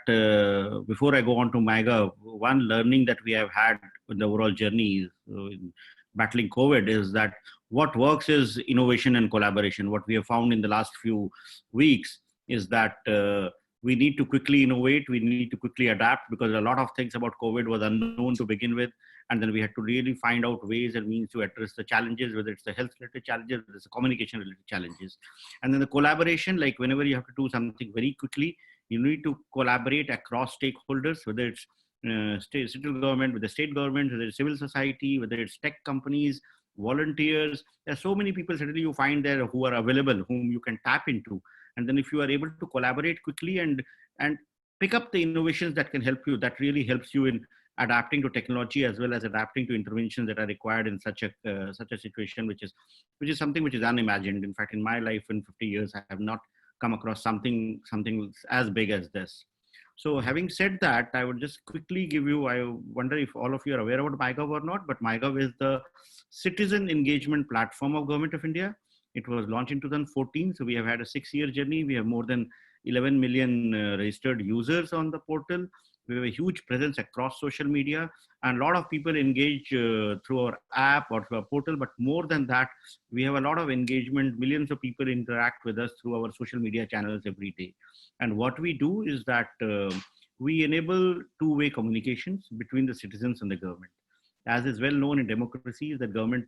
before I go on to MyGov, one learning that we have had in the overall journey in battling COVID is that what works is innovation and collaboration. What we have found in the last few weeks is that we need to quickly innovate, we need to quickly adapt, because a lot of things about COVID was unknown to begin with. And then we had to really find out ways and means to address the challenges, whether it's the health related challenges, whether it's the communication related challenges. And then the collaboration, like whenever you have to do something very quickly, you need to collaborate across stakeholders, whether it's central government, with the state government, whether it's civil society, whether it's tech companies, volunteers. There are so many people suddenly you find there who are available, whom you can tap into. And then if you are able to collaborate quickly and pick up the innovations that can help you, that really helps you in adapting to technology as well as adapting to interventions that are required in such a situation, which is something which is unimagined. In fact, in my life in 50 years, I have not come across something as big as this. So having said that, I would just quickly give you, I wonder if all of you are aware about MyGov or not, but MyGov is the citizen engagement platform of Government of India. It was launched in 2014. So we have had a 6-year journey. We have more than 11 million registered users on the portal. We have a huge presence across social media, and a lot of people engage through our app or through our portal. But more than that, we have a lot of engagement. Millions of people interact with us through our social media channels every day. And what we do is that we enable two-way communications between the citizens and the government. As is well known in democracies, the government,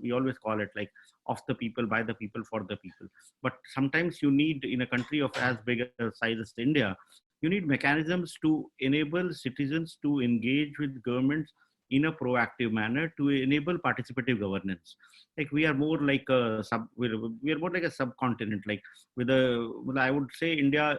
we always call it like of the people, by the people, for the people. But sometimes you need, in a country of as big a size as India, you need mechanisms to enable citizens to engage with governments in a proactive manner, to enable participative governance. Like we are more like a we are more like a subcontinent. Like I would say India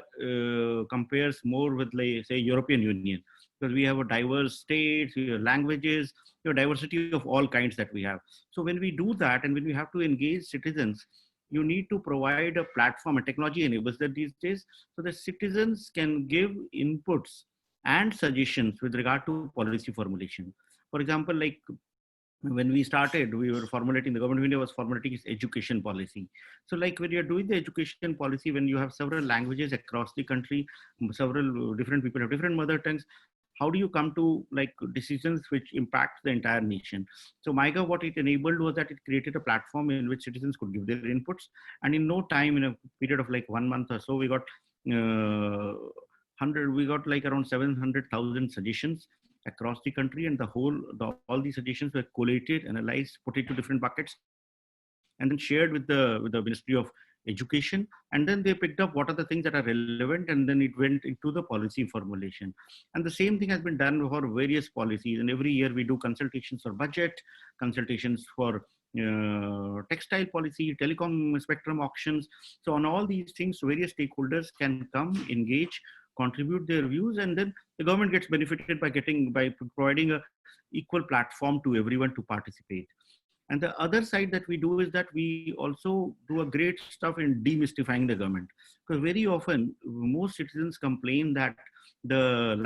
compares more with, like, say, European Union, because we have a diverse states, we have languages, we have diversity of all kinds that we have. So when we do that, and when we have to engage citizens, you need to provide a platform, and technology enables that these days, so that citizens can give inputs and suggestions with regard to policy formulation. For example, like when we started, we were formulating, the Government of India was formulating its education policy. So like when you're doing the education policy, when you have several languages across the country, several different people have different mother tongues, how do you come to like decisions which impact the entire nation? So MyGov, what it enabled was that it created a platform in which citizens could give their inputs. And in no time, in a period of like 1 month or so, we got like around 700,000 suggestions across the country, and all these suggestions were collated, analyzed, put into different buckets, and then shared with the Ministry of Education. And then they picked up what are the things that are relevant, and then it went into the policy formulation. And the same thing has been done for various policies. And every year we do consultations for budget, consultations for textile policy, telecom spectrum auctions. So on all these things, various stakeholders can come, engage, contribute their views, and then the government gets benefited by providing a equal platform to everyone to participate. And the other side that we do is that we also do a great stuff in demystifying the government, because very often most citizens complain that the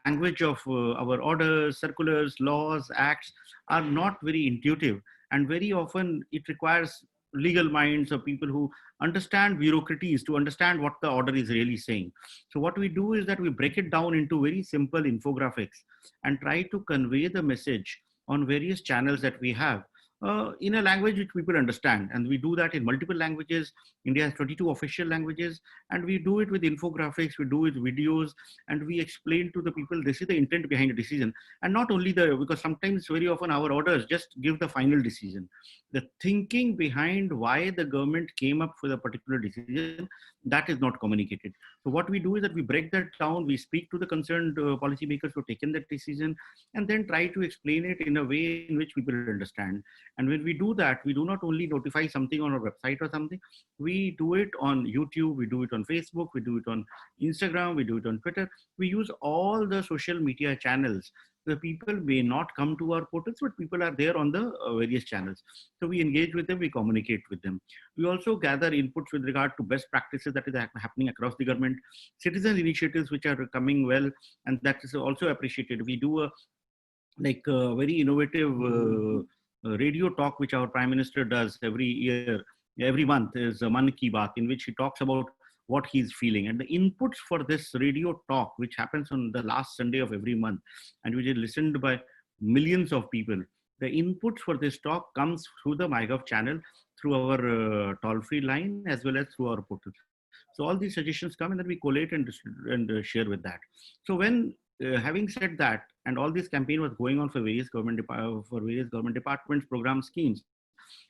language of our orders, circulars, laws, acts are not very intuitive, and very often it requires legal minds or people who understand bureaucracies to understand what the order is really saying. So what we do is that we break it down into very simple infographics and try to convey the message on various channels that we have in a language which people understand. And we do that in multiple languages. India has 22 official languages, and we do it with infographics, we do it with videos, and we explain to the people, this is the intent behind the decision. And not only because sometimes very often our orders just give the final decision. The thinking behind why the government came up with a particular decision, that is not communicated. So what we do is that we break that down, we speak to the concerned policymakers who have taken that decision, and then try to explain it in a way in which people understand. And when we do that, we do not only notify something on our website or something, we do it on YouTube, we do it on Facebook, we do it on Instagram, we do it on Twitter. We use all the social media channels. The people may not come to our portals, but people are there on the various channels. So we engage with them, we communicate with them. We also gather inputs with regard to best practices that is happening across the government, citizen initiatives which are coming well, and that is also appreciated. We do a very innovative radio talk which our Prime Minister does every year, every month, is Mann Ki Baat, in which he talks about what he's feeling. And the inputs for this radio talk, which happens on the last Sunday of every month, and which is listened by millions of people, the inputs for this talk comes through the MyGov channel, through our toll-free line, as well as through our portal. So all these suggestions come, and then we collate and share with that. So when having said that, and all this campaign was going on for various government departments, programs, schemes,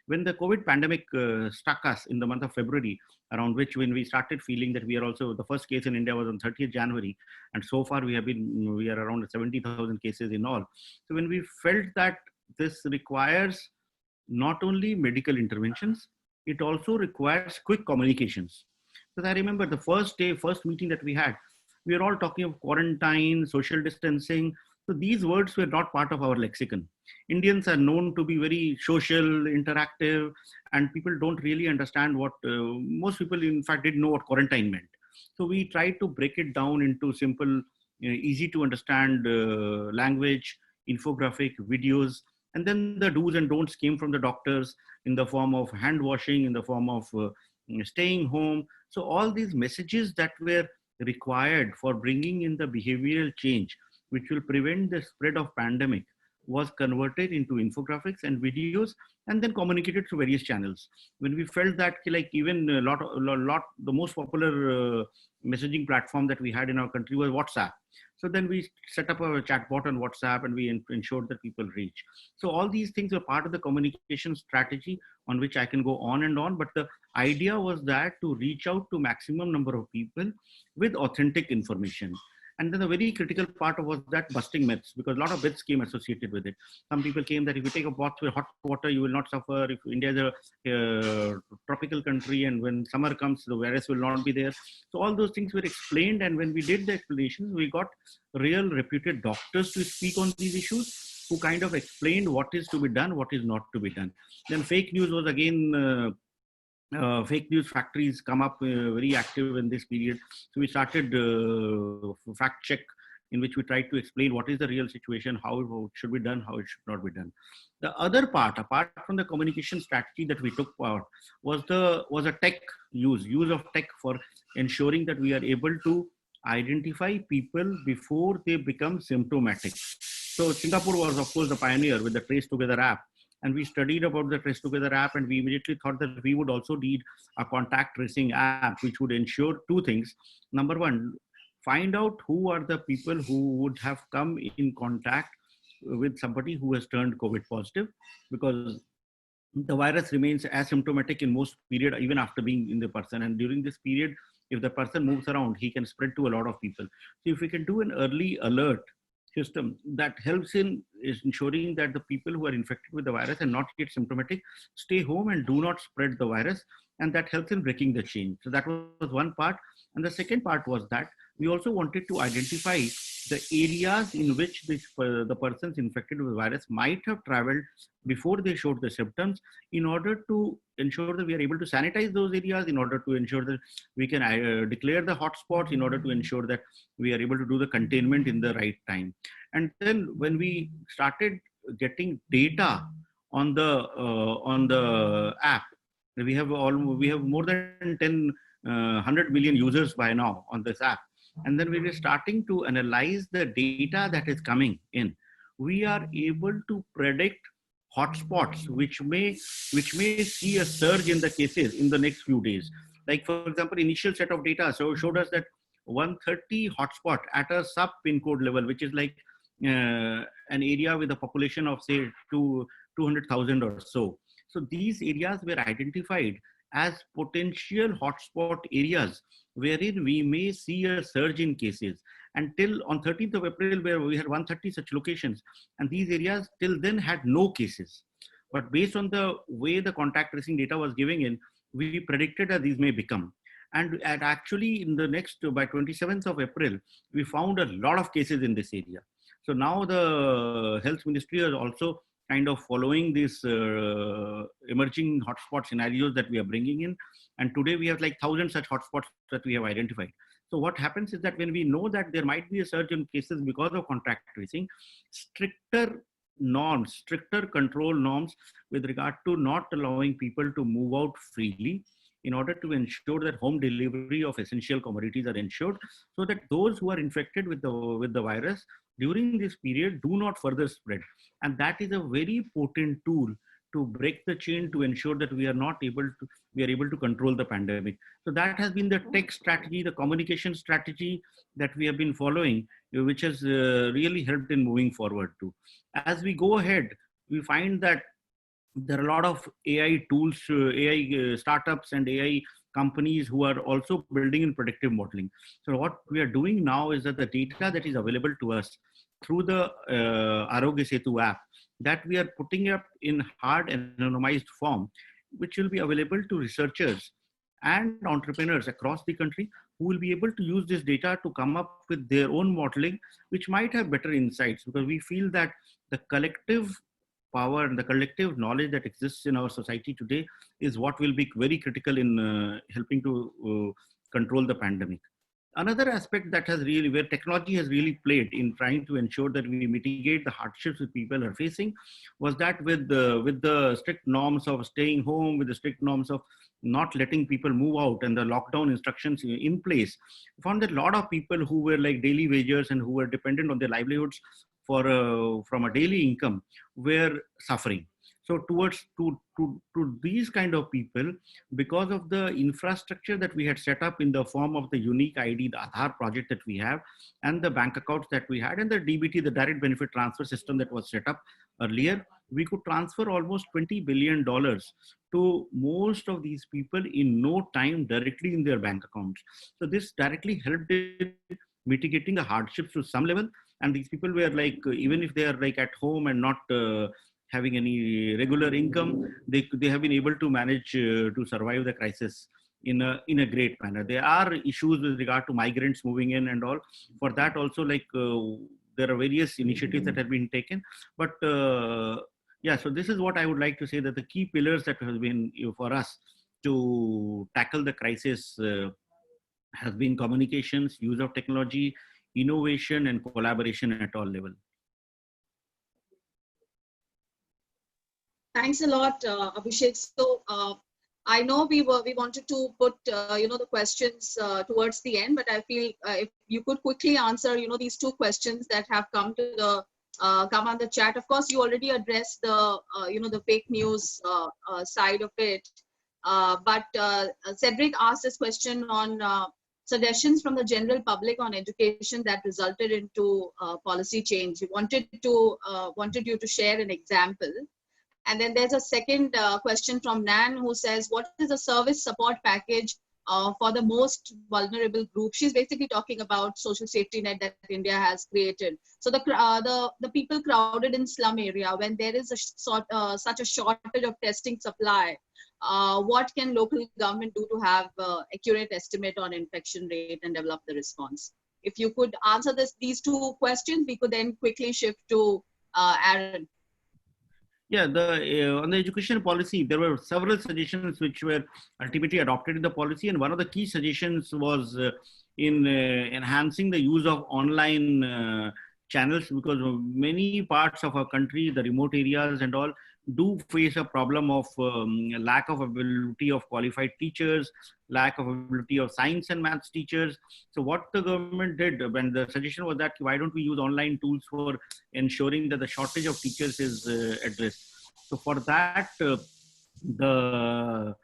when the COVID pandemic struck us in the month of February, around which when we started feeling that we are also, the first case in India was on 30th January, and so far we are around 70,000 cases in all. So when we felt that this requires not only medical interventions, it also requires quick communications. Because I remember the first meeting that we had, we were all talking of quarantine, social distancing. So these words were not part of our lexicon. Indians are known to be very social, interactive, and people don't really understand what, most people in fact didn't know what quarantine meant. So we tried to break it down into simple, easy to understand language, infographic, videos, and then the do's and don'ts came from the doctors in the form of hand washing, in the form of staying home. So all these messages that were required for bringing in the behavioral change, which will prevent the spread of pandemic, was converted into infographics and videos, and then communicated through various channels. When we felt that, like, even the most popular messaging platform that we had in our country was WhatsApp. So then we set up a chat bot on WhatsApp, and we ensured that people reach. So all these things were part of the communication strategy, on which I can go on and on. But the idea was that to reach out to maximum number of people with authentic information. And then the very critical part was that busting myths, because a lot of myths came associated with it. Some people came that if you take a bath with hot water, you will not suffer. If India is a tropical country, and when summer comes, the virus will not be there. So all those things were explained. And when we did the explanations, we got real reputed doctors to speak on these issues, who kind of explained what is to be done, what is not to be done. Then fake news was again, fake news factories come up very active in this period. So we started fact check, in which we tried to explain what is the real situation, how it should be done, how it should not be done. The other part, apart from the communication strategy that we took part, was a tech use of tech for ensuring that we are able to identify people before they become symptomatic. So Singapore was, of course, the pioneer with the Trace Together app. And we studied about the Trace Together app, and we immediately thought that we would also need a contact tracing app, which would ensure two things. Number one, find out who are the people who would have come in contact with somebody who has turned COVID positive, because the virus remains asymptomatic in most period, even after being in the person. And during this period, if the person moves around, he can spread to a lot of people. So if we can do an early alert system, that helps in ensuring that the people who are infected with the virus and not yet symptomatic stay home and do not spread the virus, and that helps in breaking the chain. So that was one part. And the second part was that we also wanted to identify the areas in which the persons infected with the virus might have traveled before they showed the symptoms, in order to ensure that we are able to sanitize those areas, in order to ensure that we can declare the hotspots, in order to ensure that we are able to do the containment in the right time. And then when we started getting data on the app, we have more than 100 million users by now on this app. And then we were starting to analyze the data that is coming in. We are able to predict hotspots which may see a surge in the cases in the next few days. Like, for example, initial set of data showed us that 130 hotspot at a sub pin code level, which is like an area with a population of, say, 200,000 or so. So these areas were identified as potential hotspot areas wherein we may see a surge in cases. Until on 13th of April, where we had 130 such locations, and these areas till then had no cases. But based on the way the contact tracing data was giving in, we predicted that these may become. And actually, in the next, by 27th of April, we found a lot of cases in this area. So now the Health Ministry is also kind of following these emerging hotspot scenarios that we are bringing in. And today we have like 1,000 such hotspots that we have identified. So what happens is that when we know that there might be a surge in cases because of contact tracing, stricter norms, stricter control norms with regard to not allowing people to move out freely, in order to ensure that home delivery of essential commodities are ensured, so that those who are infected with the virus during this period do not further spread. And that is a very potent tool to break the chain, to ensure that we are able to control the pandemic. So that has been the tech strategy, the communication strategy that we have been following, which has really helped in moving forward too. As we go ahead, we find that there are a lot of AI tools, AI startups and AI companies who are also building in predictive modeling. So what we are doing now is that the data that is available to us through the Arogya Setu app, that we are putting up in hard anonymized form, which will be available to researchers and entrepreneurs across the country, who will be able to use this data to come up with their own modeling, which might have better insights, because we feel that the collective power and the collective knowledge that exists in our society today is what will be very critical in helping to control the pandemic. Another aspect that has really, where technology has really played in trying to ensure that we mitigate the hardships that people are facing, was that with the strict norms of staying home, with the strict norms of not letting people move out, and the lockdown instructions in place, we found that a lot of people who were like daily wagers and who were dependent on their livelihoods for from a daily income were suffering. So to these kind of people, because of the infrastructure that we had set up in the form of the unique ID, the Aadhaar project that we have, and the bank accounts that we had, and the DBT, the direct benefit transfer system that was set up earlier, we could transfer almost $20 billion to most of these people in no time directly in their bank accounts. So this directly helped in mitigating the hardships to some level. And these people were like, even if they are like at home and not having any regular income, they have been able to manage to survive the crisis in a great manner. There are issues with regard to migrants moving in and all. For that also, like there are various initiatives that have been taken. But yeah, so this is what I would like to say, that the key pillars that have been for us to tackle the crisis has been communications, use of technology, innovation, and collaboration at all levels. Thanks a lot, Abhishek. So I know we wanted to put the questions towards the end, but I feel if you could quickly answer these two questions that have come to the come on the chat. Of course, you already addressed the the fake news side of it, but Cedric asked this question on suggestions from the general public on education that resulted into policy change. He wanted you to share an example. And then there's a second question from Nan, who says, what is the service support package for the most vulnerable group? She's basically talking about social safety net that India has created. So the people crowded in slum area, when there is such a shortage of testing supply, what can local government do to have accurate estimate on infection rate and develop the response? If you could answer these two questions, we could then quickly shift to Aaron. Yeah, on the education policy, there were several suggestions which were ultimately adopted in the policy, and one of the key suggestions was in enhancing the use of online channels, because many parts of our country, the remote areas and all, do face a problem of lack of ability of qualified teachers, lack of ability of science and maths teachers. So what the government did, when the suggestion was that why don't we use online tools for ensuring that the shortage of teachers is addressed. So for that, the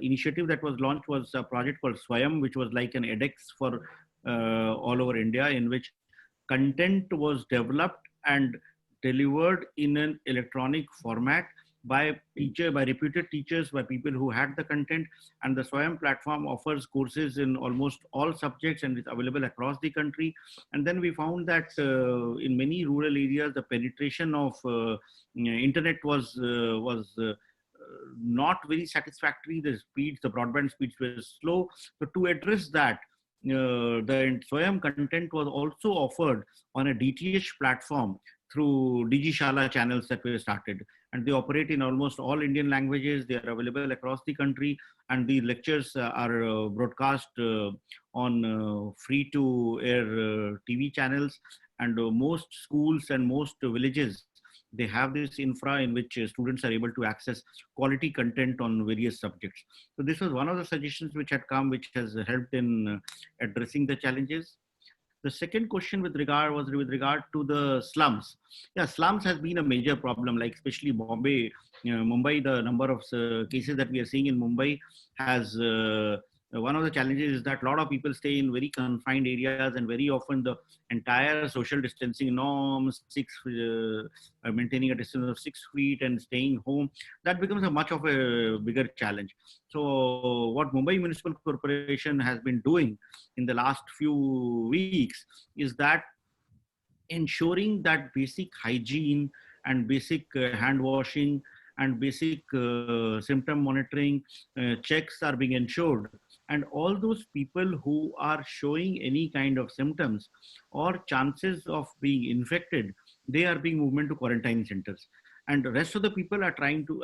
initiative that was launched was a project called Swayam, which was like an edX for all over India, in which content was developed and delivered in an electronic format by reputed teachers, by people who had the content. And the Swayam platform offers courses in almost all subjects, and it's available across the country. And then we found that in many rural areas, the penetration of internet was not very satisfactory. The broadband speeds were slow. So to address that, the Swayam content was also offered on a DTH platform through Digishala channels that were started, and they operate in almost all Indian languages. They are available across the country, and the lectures are broadcast on free-to-air TV channels, and most schools and most villages They have this infra in which students are able to access quality content on various subjects. So this was one of the suggestions which had come, which has helped in addressing the challenges. The second question with regard to the slums. Yeah, slums has been a major problem, like especially Bombay, Mumbai. The number of cases that we are seeing in Mumbai has one of the challenges is that a lot of people stay in very confined areas, and very often the entire social distancing norms, maintaining a distance of 6 feet and staying home, that becomes a much of a bigger challenge. So what Mumbai Municipal Corporation has been doing in the last few weeks is that ensuring that basic hygiene and basic hand washing and basic symptom monitoring checks are being ensured, and all those people who are showing any kind of symptoms or chances of being infected, they are being moved to quarantine centers, and the rest of the people are trying to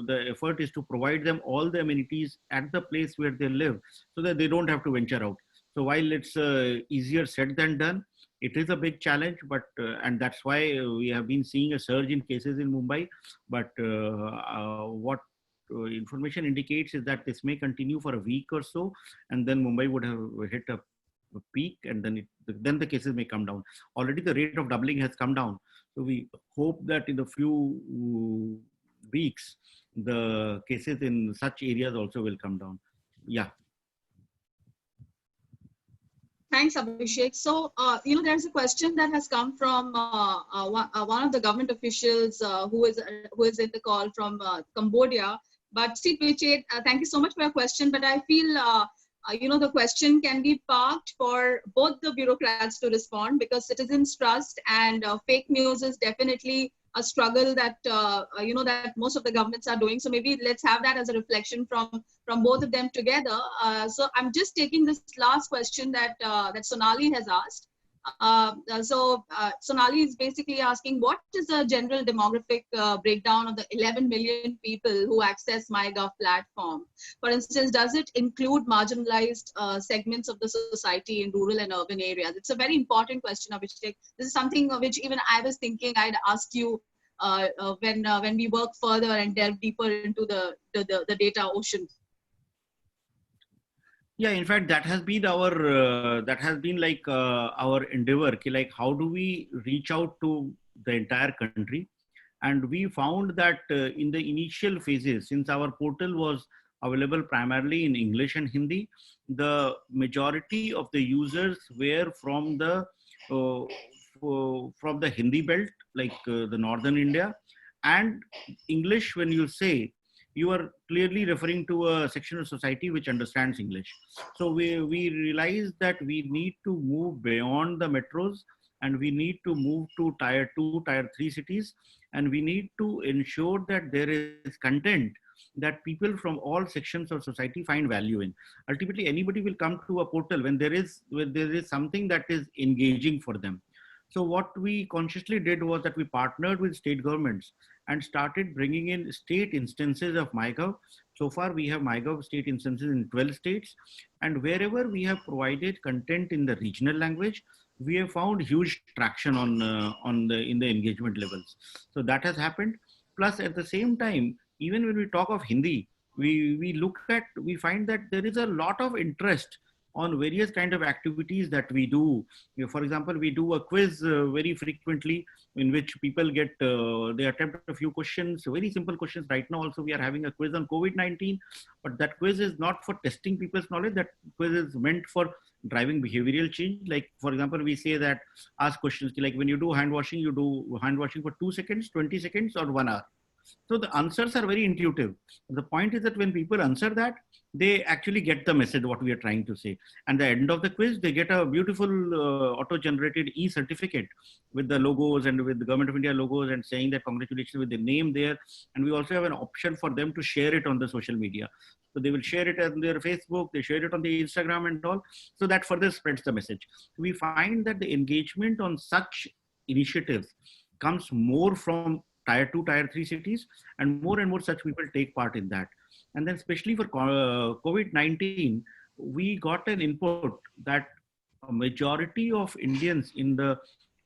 the effort is to provide them all the amenities at the place where they live, so that they don't have to venture out. So while it's easier said than done, it is a big challenge, but and that's why we have been seeing a surge in cases in Mumbai. But what information indicates is that this may continue for a week or so, and then Mumbai would have hit a peak, and then the cases may come down. Already the rate of doubling has come down, so we hope that in a few weeks the cases in such areas also will come down. Yeah. Thanks, Abhishek. So, there's a question that has come from one of the government officials who is in the call from Cambodia. But Steve Pichet, thank you so much for your question. But I feel, the question can be parked for both the bureaucrats to respond, because citizens' trust and fake news is definitely a struggle that that most of the governments are doing. So maybe let's have that as a reflection from both of them together. So I'm just taking this last question that Sonali has asked. Sonali is basically asking, what is the general demographic breakdown of the 11 million people who access MyGov platform? For instance, does it include marginalized segments of the society in rural and urban areas? It's a very important question, Abhishek. This is something which even I was thinking I'd ask you when we work further and delve deeper into the data ocean. Yeah, in fact, that has been our endeavor. Like, how do we reach out to the entire country? And we found that in the initial phases, since our portal was available primarily in English and Hindi, the majority of the users were from the Hindi belt, like the northern India, and English. When you say, you are clearly referring to a section of society which understands English. So we realized that we need to move beyond the metros, and we need to move to tier 2, tier 3 cities, and we need to ensure that there is content that people from all sections of society find value in. Ultimately, anybody will come to a portal when there is something that is engaging for them. So what we consciously did was that we partnered with state governments and started bringing in state instances of MyGov. So far, we have MyGov state instances in 12 states. And wherever we have provided content in the regional language, we have found huge traction in the engagement levels. So that has happened. Plus, at the same time, even when we talk of Hindi, we find that there is a lot of interest on various kind of activities that we do. For example, we do a quiz very frequently, in which people they attempt a few questions, very simple questions. Right now also we are having a quiz on COVID-19, but that quiz is not for testing people's knowledge. That quiz is meant for driving behavioral change. Like, for example, we say that ask questions like, when you do hand washing, you do hand washing for 2 seconds, 20 seconds, or 1 hour. So the answers are very intuitive. The point is that when people answer that, they actually get the message, what we are trying to say. And at the end of the quiz, they get a beautiful auto-generated e-certificate with the logos and with the Government of India logos, and saying that congratulations with the name there. And we also have an option for them to share it on the social media. So they will share it on their Facebook, they share it on the Instagram and all. So that further spreads the message. We find that the engagement on such initiatives comes more from tier 2, tier 3 cities, and more such people take part in that. And then especially for COVID-19, we got an input that a majority of Indians in the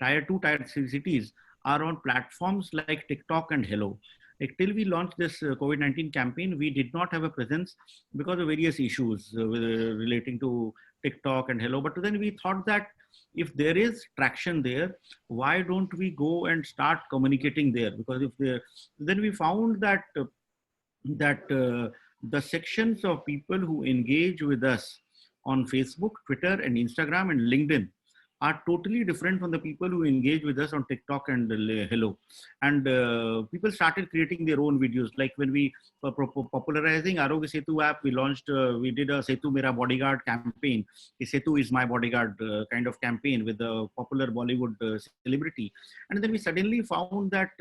tier 2, tier 3 cities are on platforms like TikTok and Hello. Like till we launched this COVID-19 campaign, we did not have a presence because of various issues relating to TikTok and Hello. But then we thought that if there is traction there, why don't we go and start communicating there? Because if there, then we found that the sections of people who engage with us on Facebook, Twitter, and Instagram and LinkedIn are totally different from the people who engage with us on TikTok and Hello. And people started creating their own videos. Like when we were popularizing Arogya Setu app, we launched, we did a Setu Mera Bodyguard campaign, a Setu is my bodyguard kind of campaign with a popular Bollywood celebrity. And then we suddenly found that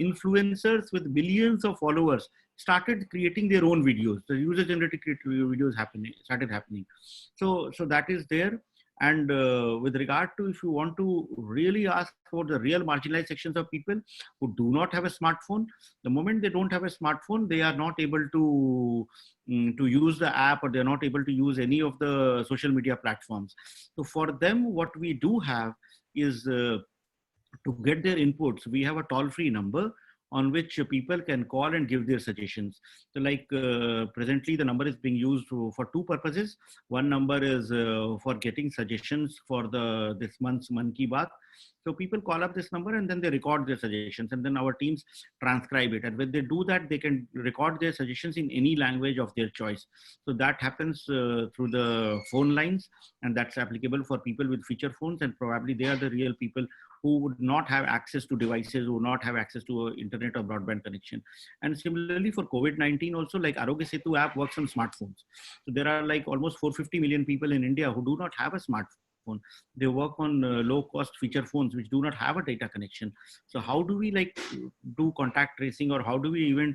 influencers with millions of followers started creating their own videos. The user-generated videos started happening. So that is there. And with regard to, if you want to really ask for the real marginalized sections of people who do not have a smartphone, the moment they don't have a smartphone, they are not able to use the app, or they're not able to use any of the social media platforms. So for them, what we do have is to get their inputs, we have a toll-free number on which people can call and give their suggestions. So like presently the number is being used for two purposes. One number is for getting suggestions for this month's Mann Ki Baat. So people call up this number and then they record their suggestions, and then our teams transcribe it. And when they do that, they can record their suggestions in any language of their choice. So that happens through the phone lines, and that's applicable for people with feature phones, and probably they are the real people who would not have access to devices, who would not have access to internet or broadband connection. And similarly for COVID-19 also, like Arogya Setu app works on smartphones. So there are like almost 450 million people in India who do not have a smartphone. They work on low cost feature phones which do not have a data connection. So how do we like do contact tracing, or how do we even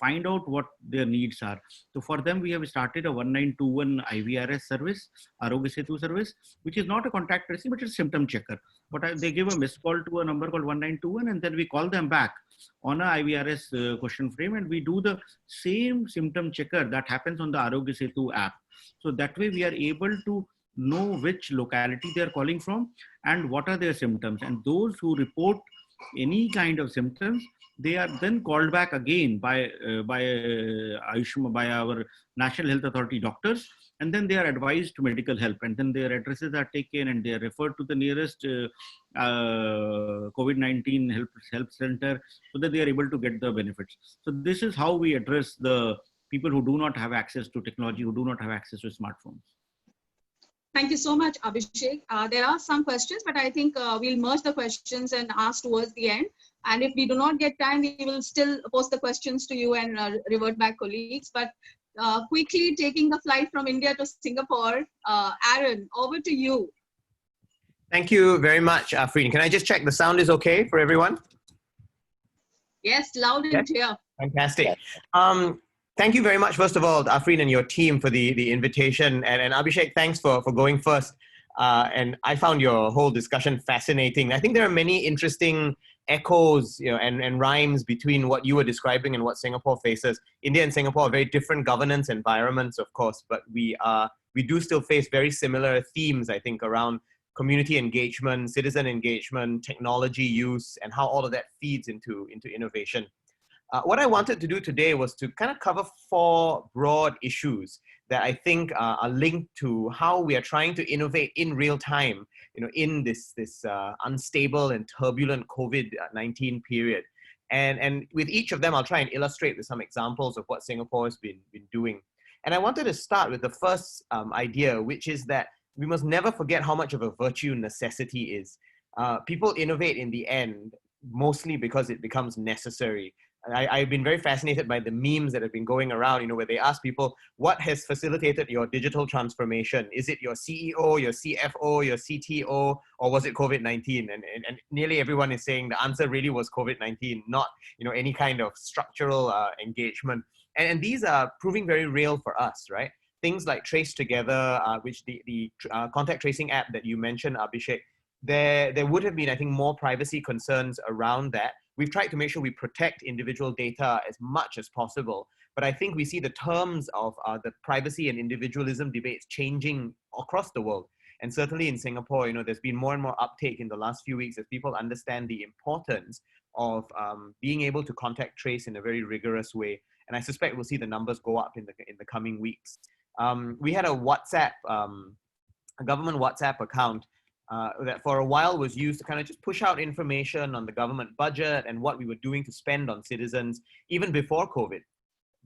find out what their needs are? So for them, we have started a 1921 IVRS service, Arogya Setu service, which is not a contact tracing, but it's a symptom checker. But they give a missed call to a number called 1921, and then we call them back on a IVRS question frame, and we do the same symptom checker that happens on the Arogya Setu app. So that way we are able to know which locality they are calling from and what are their symptoms. And those who report any kind of symptoms, they are then called back again by Ayushman, by our National Health Authority doctors, and then they are advised to medical help, and then their addresses are taken and they are referred to the nearest COVID-19 help center, so that they are able to get the benefits. So this is how we address the people who do not have access to technology, who do not have access to smartphones. Thank you so much, Abhishek. There are some questions, but I think we'll merge the questions and ask towards the end. And if we do not get time, we will still post the questions to you and revert back colleagues. But quickly taking the flight from India to Singapore, Aaron, over to you. Thank you very much, Aafreen. Can I just check the sound is okay for everyone? Yes, loud and clear. Fantastic. Thank you very much, first of all, Aafreen and your team for the invitation. And Abhishek, thanks for going first. And I found your whole discussion fascinating. I think there are many interesting echoes, and rhymes between what you were describing and what Singapore faces. India and Singapore are very different governance environments, of course, but we do still face very similar themes, I think, around community engagement, citizen engagement, technology use, and how all of that feeds into innovation. What I wanted to do today was to kind of cover 4 broad issues that I think are linked to how we are trying to innovate in real time, in this unstable and turbulent COVID-19 period. And with each of them, I'll try and illustrate with some examples of what Singapore has been doing. And I wanted to start with the first idea, which is that we must never forget how much of a virtue necessity is. People innovate in the end, mostly because it becomes necessary. I've been very fascinated by the memes that have been going around, where they ask people, what has facilitated your digital transformation? Is it your CEO, your CFO, your CTO, or was it COVID-19? And nearly everyone is saying the answer really was COVID-19, not any kind of structural engagement. And these are proving very real for us, right? Things like Trace Together, which the contact tracing app that you mentioned, Abhishek, there would have been, I think, more privacy concerns around that. We've tried to make sure we protect individual data as much as possible. But I think we see the terms of the privacy and individualism debates changing across the world. And certainly in Singapore, there's been more and more uptake in the last few weeks as people understand the importance of being able to contact trace in a very rigorous way. And I suspect we'll see the numbers go up in the coming weeks. We had a government WhatsApp account that for a while was used to kind of just push out information on the government budget and what we were doing to spend on citizens even before COVID.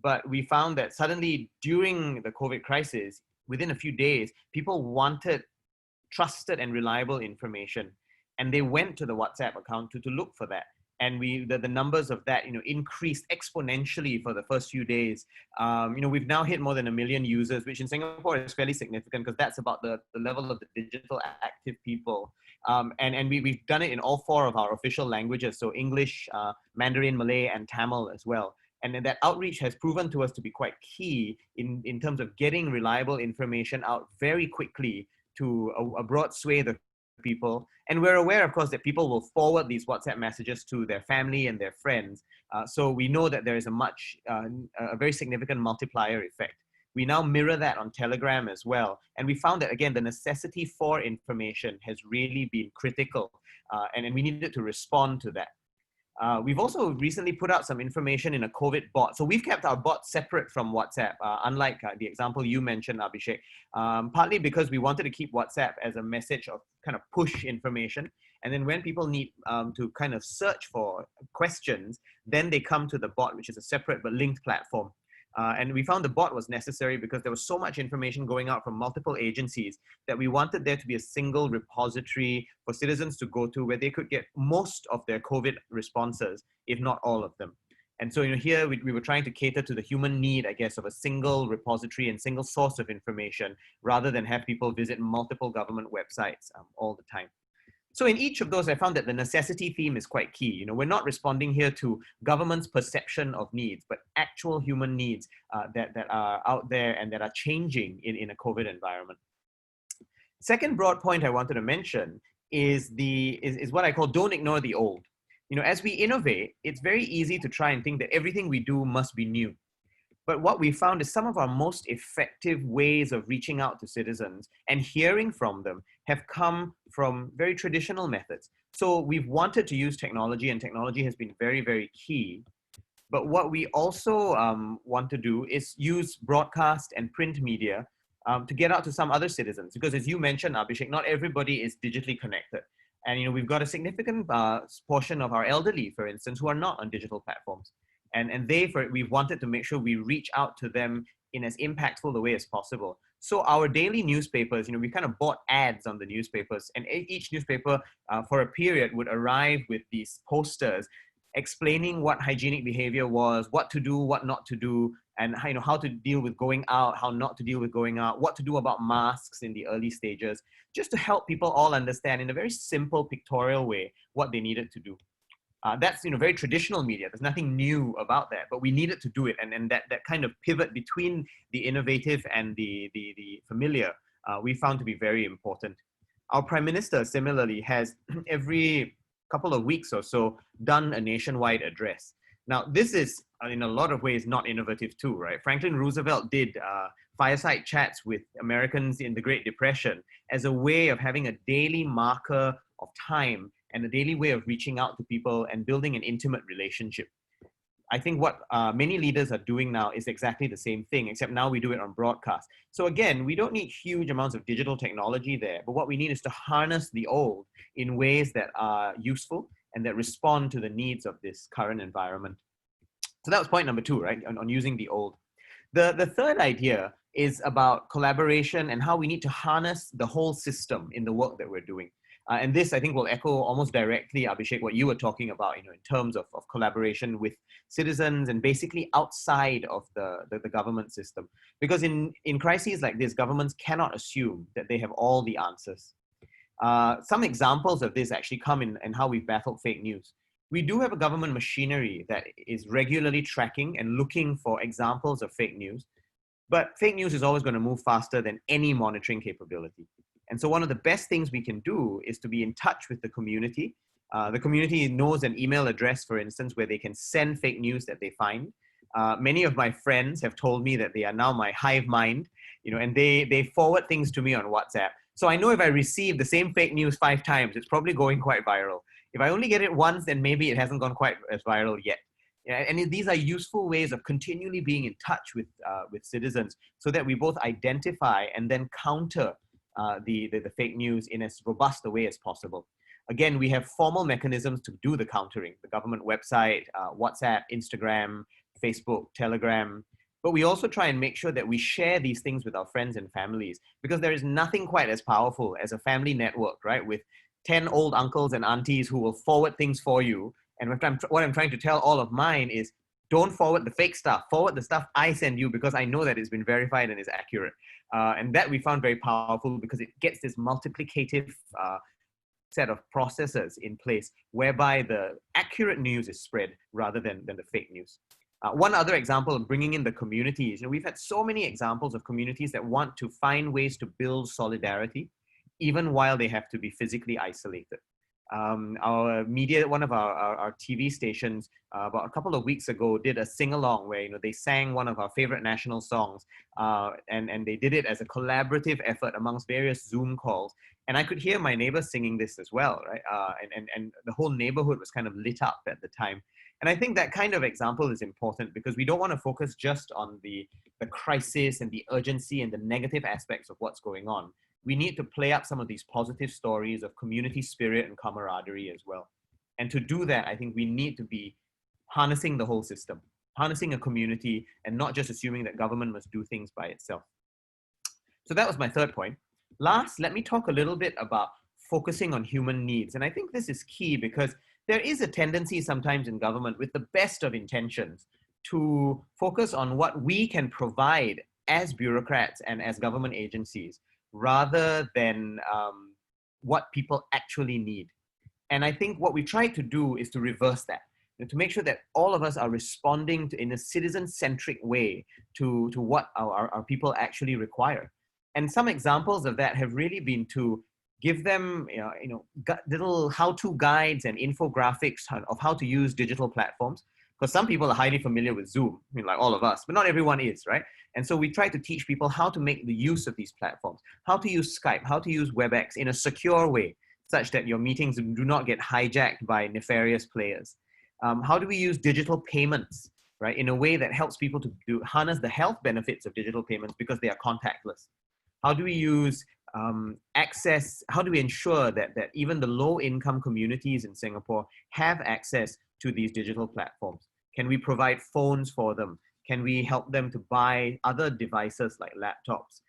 But we found that suddenly during the COVID crisis, within a few days, people wanted trusted and reliable information. And they went to the WhatsApp account to look for that. And the numbers of that, increased exponentially for the first few days. We've now hit more than 1 million users, which in Singapore is fairly significant because that's about the level of the digital active people. And we've done it in all 4 of our official languages. So English, Mandarin, Malay, and Tamil as well. And then that outreach has proven to us to be quite key in terms of getting reliable information out very quickly to a broad swathe of people. And we're aware, of course, that people will forward these WhatsApp messages to their family and their friends. So we know that there is a very significant multiplier effect. We now mirror that on Telegram as well. And we found that, again, the necessity for information has really been critical. And we needed to respond to that. We've also recently put out some information in a COVID bot. So we've kept our bot separate from WhatsApp, unlike the example you mentioned, Abhishek, partly because we wanted to keep WhatsApp as a message of kind of push information. And then when people need to kind of search for questions, then they come to the bot, which is a separate but linked platform. And we found the bot was necessary because there was so much information going out from multiple agencies that we wanted there to be a single repository for citizens to go to where they could get most of their COVID responses, if not all of them. And so here we were trying to cater to the human need, I guess, of a single repository and single source of information rather than have people visit multiple government websites all the time. So in each of those, I found that the necessity theme is quite key. We're not responding here to government's perception of needs, but actual human needs that are out there and that are changing in a COVID environment. Second broad point I wanted to mention is what I call don't ignore the old. As we innovate, it's very easy to try and think that everything we do must be new. But what we found is some of our most effective ways of reaching out to citizens and hearing from them have come from very traditional methods. So we've wanted to use technology, and technology has been very, very key. But what we also want to do is use broadcast and print media to get out to some other citizens. Because as you mentioned, Abhishek, not everybody is digitally connected. And we've got a significant portion of our elderly, for instance, who are not on digital platforms. And we've wanted to make sure we reach out to them in as impactful a way as possible. So our daily newspapers, we kind of bought ads on the newspapers, and each newspaper for a period would arrive with these posters explaining what hygienic behavior was, what to do, what not to do, and how to deal with going out, how not to deal with going out, what to do about masks in the early stages, just to help people all understand in a very simple pictorial way what they needed to do. That's very traditional media. There's nothing new about that, but we needed to do it, and that kind of pivot between the innovative and the familiar we found to be very important. Our Prime Minister similarly has every couple of weeks or so done a nationwide address. Now this is in a lot of ways not innovative too, right? Franklin Roosevelt did fireside chats with Americans in the Great Depression as a way of having a daily marker of time and a daily way of reaching out to people and building an intimate relationship. I think what many leaders are doing now is exactly the same thing, except now we do it on broadcast. So again, we don't need huge amounts of digital technology there, but what we need is to harness the old in ways that are useful and that respond to the needs of this current environment. So that was point number 2, right, on using the old. The third idea is about collaboration and how we need to harness the whole system in the work that we're doing. And this, I think, will echo almost directly, Abhishek, what you were talking about, in terms of collaboration with citizens and basically outside of the government system. Because in crises like this, governments cannot assume that they have all the answers. Some examples of this actually come in how we've battled fake news. We do have a government machinery that is regularly tracking and looking for examples of fake news. But fake news is always going to move faster than any monitoring capability. And so one of the best things we can do is to be in touch with the community. The community knows an email address, for instance, where they can send fake news that they find. Many of my friends have told me that they are now my hive mind, and they forward things to me on WhatsApp. So I know if I receive the same fake news 5 times, it's probably going quite viral. If I only get it once, then maybe it hasn't gone quite as viral yet. Yeah, and these are useful ways of continually being in touch with citizens so that we both identify and then counter the fake news in as robust a way as possible. Again, we have formal mechanisms to do the countering, the government website, WhatsApp, Instagram, Facebook, Telegram. But we also try and make sure that we share these things with our friends and families, because there is nothing quite as powerful as a family network, right? With 10 old uncles and aunties who will forward things for you. And what I'm trying to tell all of mine is, don't forward the fake stuff. Forward the stuff I send you, because I know that it's been verified and is accurate. And that we found very powerful because it gets this multiplicative set of processes in place whereby the accurate news is spread rather than the fake news. One other example of bringing in the communities, we've had so many examples of communities that want to find ways to build solidarity, even while they have to be physically isolated. Our media, one of our TV stations, about a couple of weeks ago, did a sing-along where they sang one of our favorite national songs, and they did it as a collaborative effort amongst various Zoom calls. And I could hear my neighbors singing this as well, right? And the whole neighborhood was kind of lit up at the time. And I think that kind of example is important because we don't want to focus just on the crisis and the urgency and the negative aspects of what's going on. We need to play up some of these positive stories of community spirit and camaraderie as well. And to do that, I think we need to be harnessing the whole system, harnessing a community, and not just assuming that government must do things by itself. So that was my third point. Last, let me talk a little bit about focusing on human needs. And I think this is key because there is a tendency sometimes in government, with the best of intentions, to focus on what we can provide as bureaucrats and as government agencies, rather than what people actually need. And I think what we try to do is to reverse that, to make sure that all of us are responding in a citizen-centric way to what our people actually require. And some examples of that have really been to give them little how-to guides and infographics of how to use digital platforms. Because some people are highly familiar with Zoom, like all of us, but not everyone is, right? And so we try to teach people how to make the use of these platforms, how to use Skype, how to use WebEx in a secure way, such that your meetings do not get hijacked by nefarious players. How do we use digital payments, right, in a way that helps people to harness the health benefits of digital payments because they are contactless? How do we use access? How do we ensure that even the low-income communities in Singapore have access to these digital platforms? Can we provide phones for them? Can we help them to buy other devices like laptops,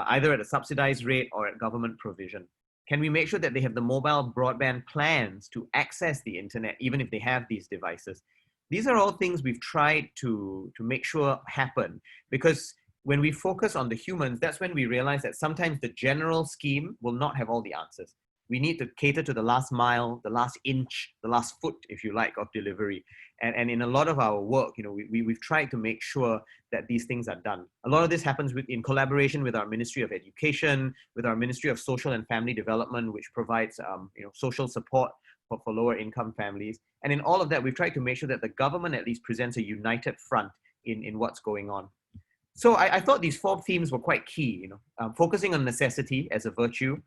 either at a subsidized rate or at government provision? Can we make sure that they have the mobile broadband plans to access the internet, even if they have these devices? These are all things we've tried to make sure happen, because when we focus on the humans, that's when we realize that sometimes the general scheme will not have all the answers. We need to cater to the last mile, the last inch, the last foot, if you like, of delivery. And in a lot of our work, we've tried to make sure that these things are done. A lot of this happens in collaboration with our Ministry of Education, with our Ministry of Social and Family Development, which provides social support for lower income families. And in all of that, we've tried to make sure that the government at least presents a united front in what's going on. So I thought these 4 themes were quite key, focusing on necessity as a virtue,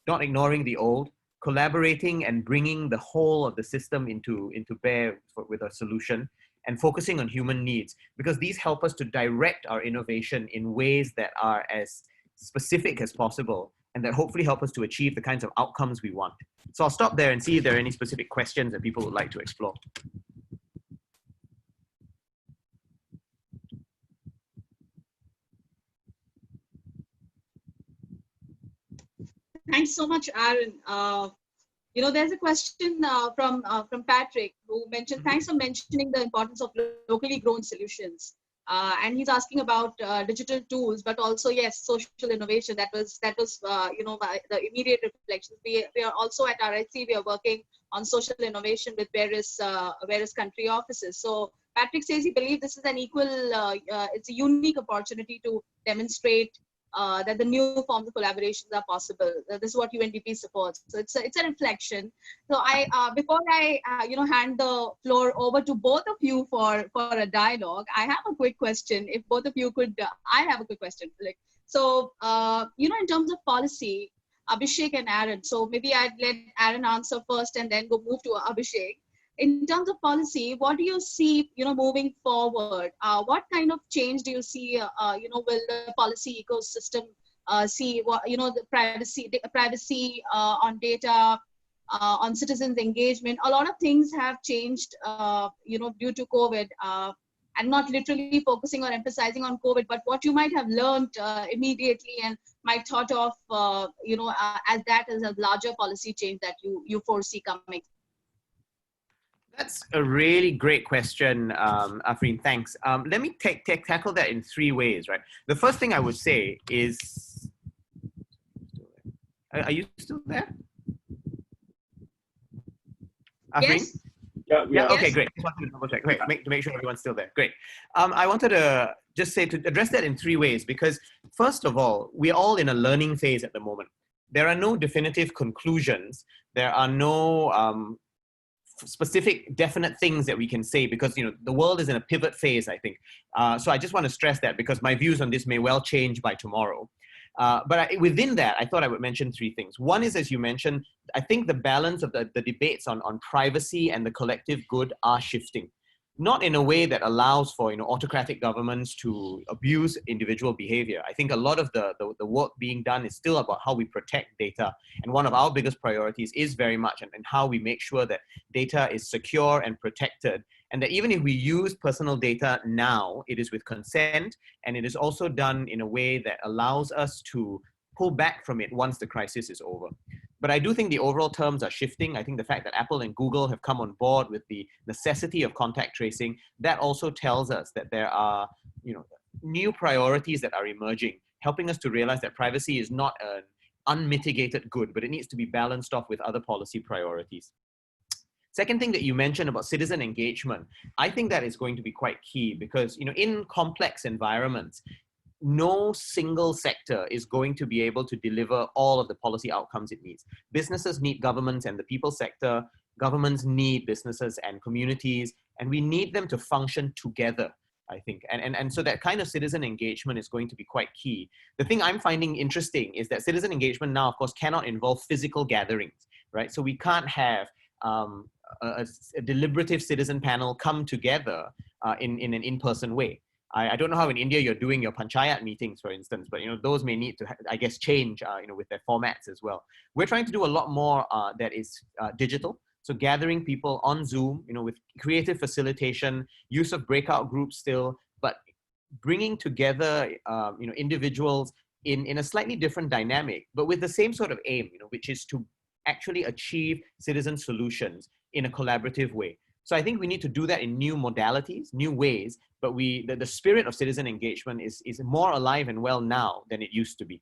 not ignoring the old, collaborating and bringing the whole of the system into bear with a solution, and focusing on human needs, because these help us to direct our innovation in ways that are as specific as possible and that hopefully help us to achieve the kinds of outcomes we want. So I'll stop there and see if there are any specific questions that people would like to explore. Thanks so much, Aaron. There's a question from Patrick, who mentioned, thanks for mentioning the importance of locally grown solutions. And he's asking about digital tools, but also, yes, social innovation. That was the immediate reflections. We are also at RIC, we are working on social innovation with various country offices. So Patrick says he believes this is an it's a unique opportunity to demonstrate that the new forms of collaborations are possible. This is what UNDP supports. So it's a reflection. So before I hand the floor over to both of you for a dialogue, I have a quick question. If both of you could, I have a quick question. In terms of policy, Abhishek and Aaron. So maybe I'd let Aaron answer first and then go move to Abhishek. In terms of policy, what do you see, moving forward? What kind of change do you see, will the policy ecosystem see? What, the privacy on data, on citizens' engagement? A lot of things have changed, due to COVID. And not literally focusing or emphasizing on COVID, but what you might have learned immediately and might thought of, as that as a larger policy change that you foresee coming. That's a really great question, Aafreen. Thanks. Let me tackle that in three ways, right? The first thing I would say is, are you still there? Aafreen? Yes. Yeah. Okay. Yes. Great. Just wanted to double check. Great. To make sure everyone's still there. Great. I wanted to just say to address that in three ways, because first of all, we're all in a learning phase at the moment. There are no definitive conclusions. There are no specific definite things that we can say, because the world is in a pivot phase, I think. So I just want to stress that, because my views on this may well change by tomorrow. But within that, I thought I would mention three things. One is, as you mentioned, I think the balance of the debates on privacy and the collective good are shifting. Not in a way that allows for autocratic governments to abuse individual behavior. I think a lot of the work being done is still about how we protect data. And one of our biggest priorities is very much in how we make sure that data is secure and protected. And that even if we use personal data now, it is with consent, and it is also done in a way that allows us to pull back from it once the crisis is over. But I do think the overall terms are shifting. I think the fact that Apple and Google have come on board with the necessity of contact tracing, that also tells us that there are new priorities that are emerging, helping us to realize that privacy is not an unmitigated good, but it needs to be balanced off with other policy priorities. Second thing that you mentioned about citizen engagement, I think that is going to be quite key, because in complex environments, no single sector is going to be able to deliver all of the policy outcomes it needs. Businesses need governments and the people sector. Governments need businesses and communities, and we need them to function together, I think. And so that kind of citizen engagement is going to be quite key. The thing I'm finding interesting is that citizen engagement now, of course, cannot involve physical gatherings, right? So we can't have a deliberative citizen panel come together in an in-person way. I don't know how in India you're doing your panchayat meetings, for instance, but those may need to, I guess, change with their formats as well. We're trying to do a lot more that is digital. So gathering people on Zoom, with creative facilitation, use of breakout groups still, but bringing together individuals in a slightly different dynamic, but with the same sort of aim, which is to actually achieve citizen solutions in a collaborative way. So I think we need to do that in new modalities, new ways, but the spirit of citizen engagement is more alive and well now than it used to be.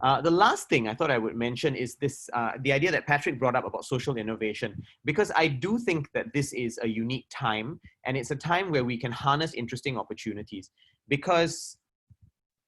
The last thing I thought I would mention is this, the idea that Patrick brought up about social innovation, because I do think that this is a unique time, and it's a time where we can harness interesting opportunities, because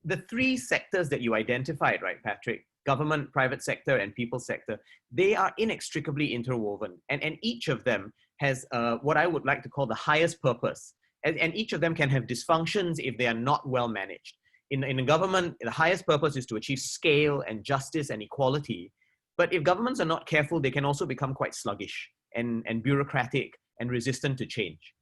the three sectors that you identified, right, Patrick, government, private sector, and people sector, they are inextricably interwoven, and each of them has what I would like to call the highest purpose. And each of them can have dysfunctions if they are not well managed. In the government, the highest purpose is to achieve scale and justice and equality. But if governments are not careful, they can also become quite sluggish and bureaucratic and resistant to change.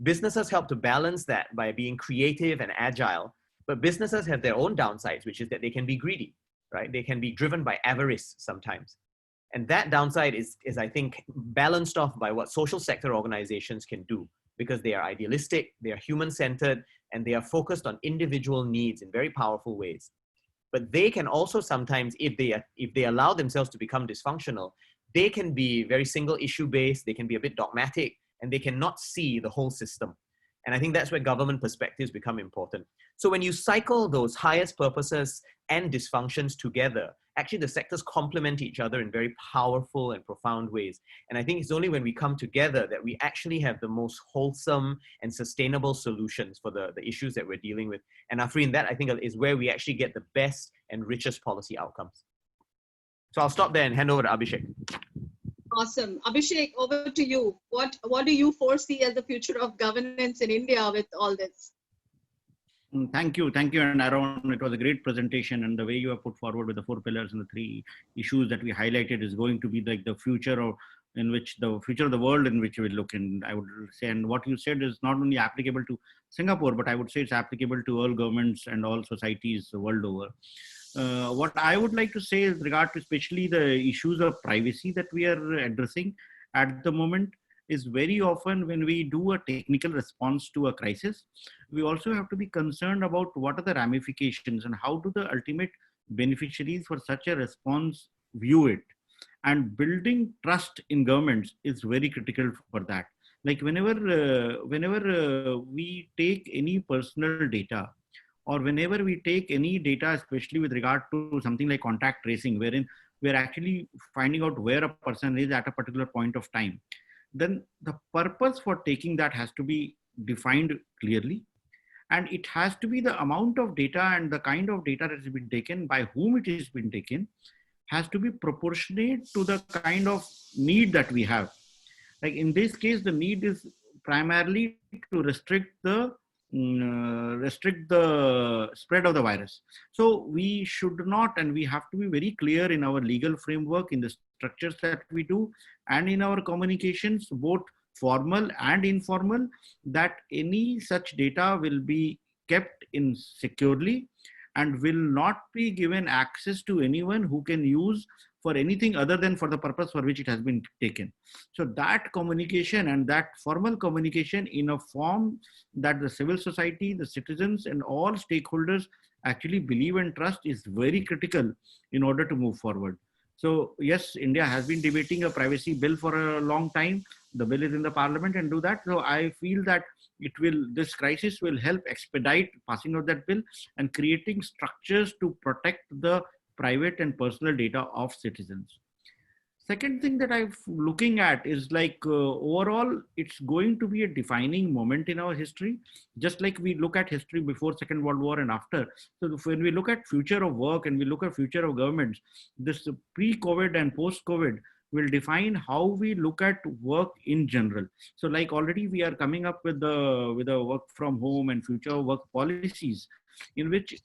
Businesses help to balance that by being creative and agile, but businesses have their own downsides, which is that they can be greedy, right? They can be driven by avarice sometimes. And that downside is I think, balanced off by what social sector organizations can do, because they are idealistic, they are human-centered, and they are focused on individual needs in very powerful ways. But they can also sometimes, if they allow themselves to become dysfunctional, they can be very single issue based, they can be a bit dogmatic, and they cannot see the whole system. And I think that's where government perspectives become important. So when you cycle those highest purposes and dysfunctions together, actually the sectors complement each other in very powerful and profound ways. And I think it's only when we come together that we actually have the most wholesome and sustainable solutions for the issues that we're dealing with. And Aafreen, that I think is where we actually get the best and richest policy outcomes. So I'll stop there and hand over to Abhishek. Awesome. Abhishek, over to you. What do you foresee as the future of governance in India with all this? Thank you. Thank you. And Aaron, it was a great presentation, and the way you have put forward with the 4 pillars and the 3 issues that we highlighted is going to be like the future of the future of the world in which we look in, I would say. And what you said is not only applicable to Singapore, but I would say it's applicable to all governments and all societies the world over. What I would like to say is regard to especially the issues of privacy that we are addressing at the moment is very often when we do a technical response to a crisis, we also have to be concerned about what are the ramifications and how do the ultimate beneficiaries for such a response view it. And building trust in governments is very critical for that. Like whenever we take any personal data, or whenever we take any data, especially with regard to something like contact tracing, wherein we're actually finding out where a person is at a particular point of time, then the purpose for taking that has to be defined clearly. And it has to be the amount of data and the kind of data that has been taken, by whom it has been taken, has to be proportionate to the kind of need that we have. Like in this case, the need is primarily to restrict the spread of the virus. So we should not, and we have to be very clear in our legal framework, in the structures that we do, and in our communications, both formal and informal, that any such data will be kept in securely and will not be given access to anyone who can use for anything other than for the purpose for which it has been taken. So that communication and that formal communication in a form that the civil society, the citizens, and all stakeholders actually believe and trust is very critical in order to move forward. So yes, India has been debating a privacy bill for a long time. The bill is in the parliament and do that. So I feel that this crisis will help expedite passing of that bill and creating structures to protect the private and personal data of citizens. Second thing that I'm looking at is like overall, it's going to be a defining moment in our history, just like we look at history before Second World War and after. So when we look at future of work and we look at future of governments, this pre-COVID and post-COVID will define how we look at work in general. So like already we are coming up with the work from home and future work policies in which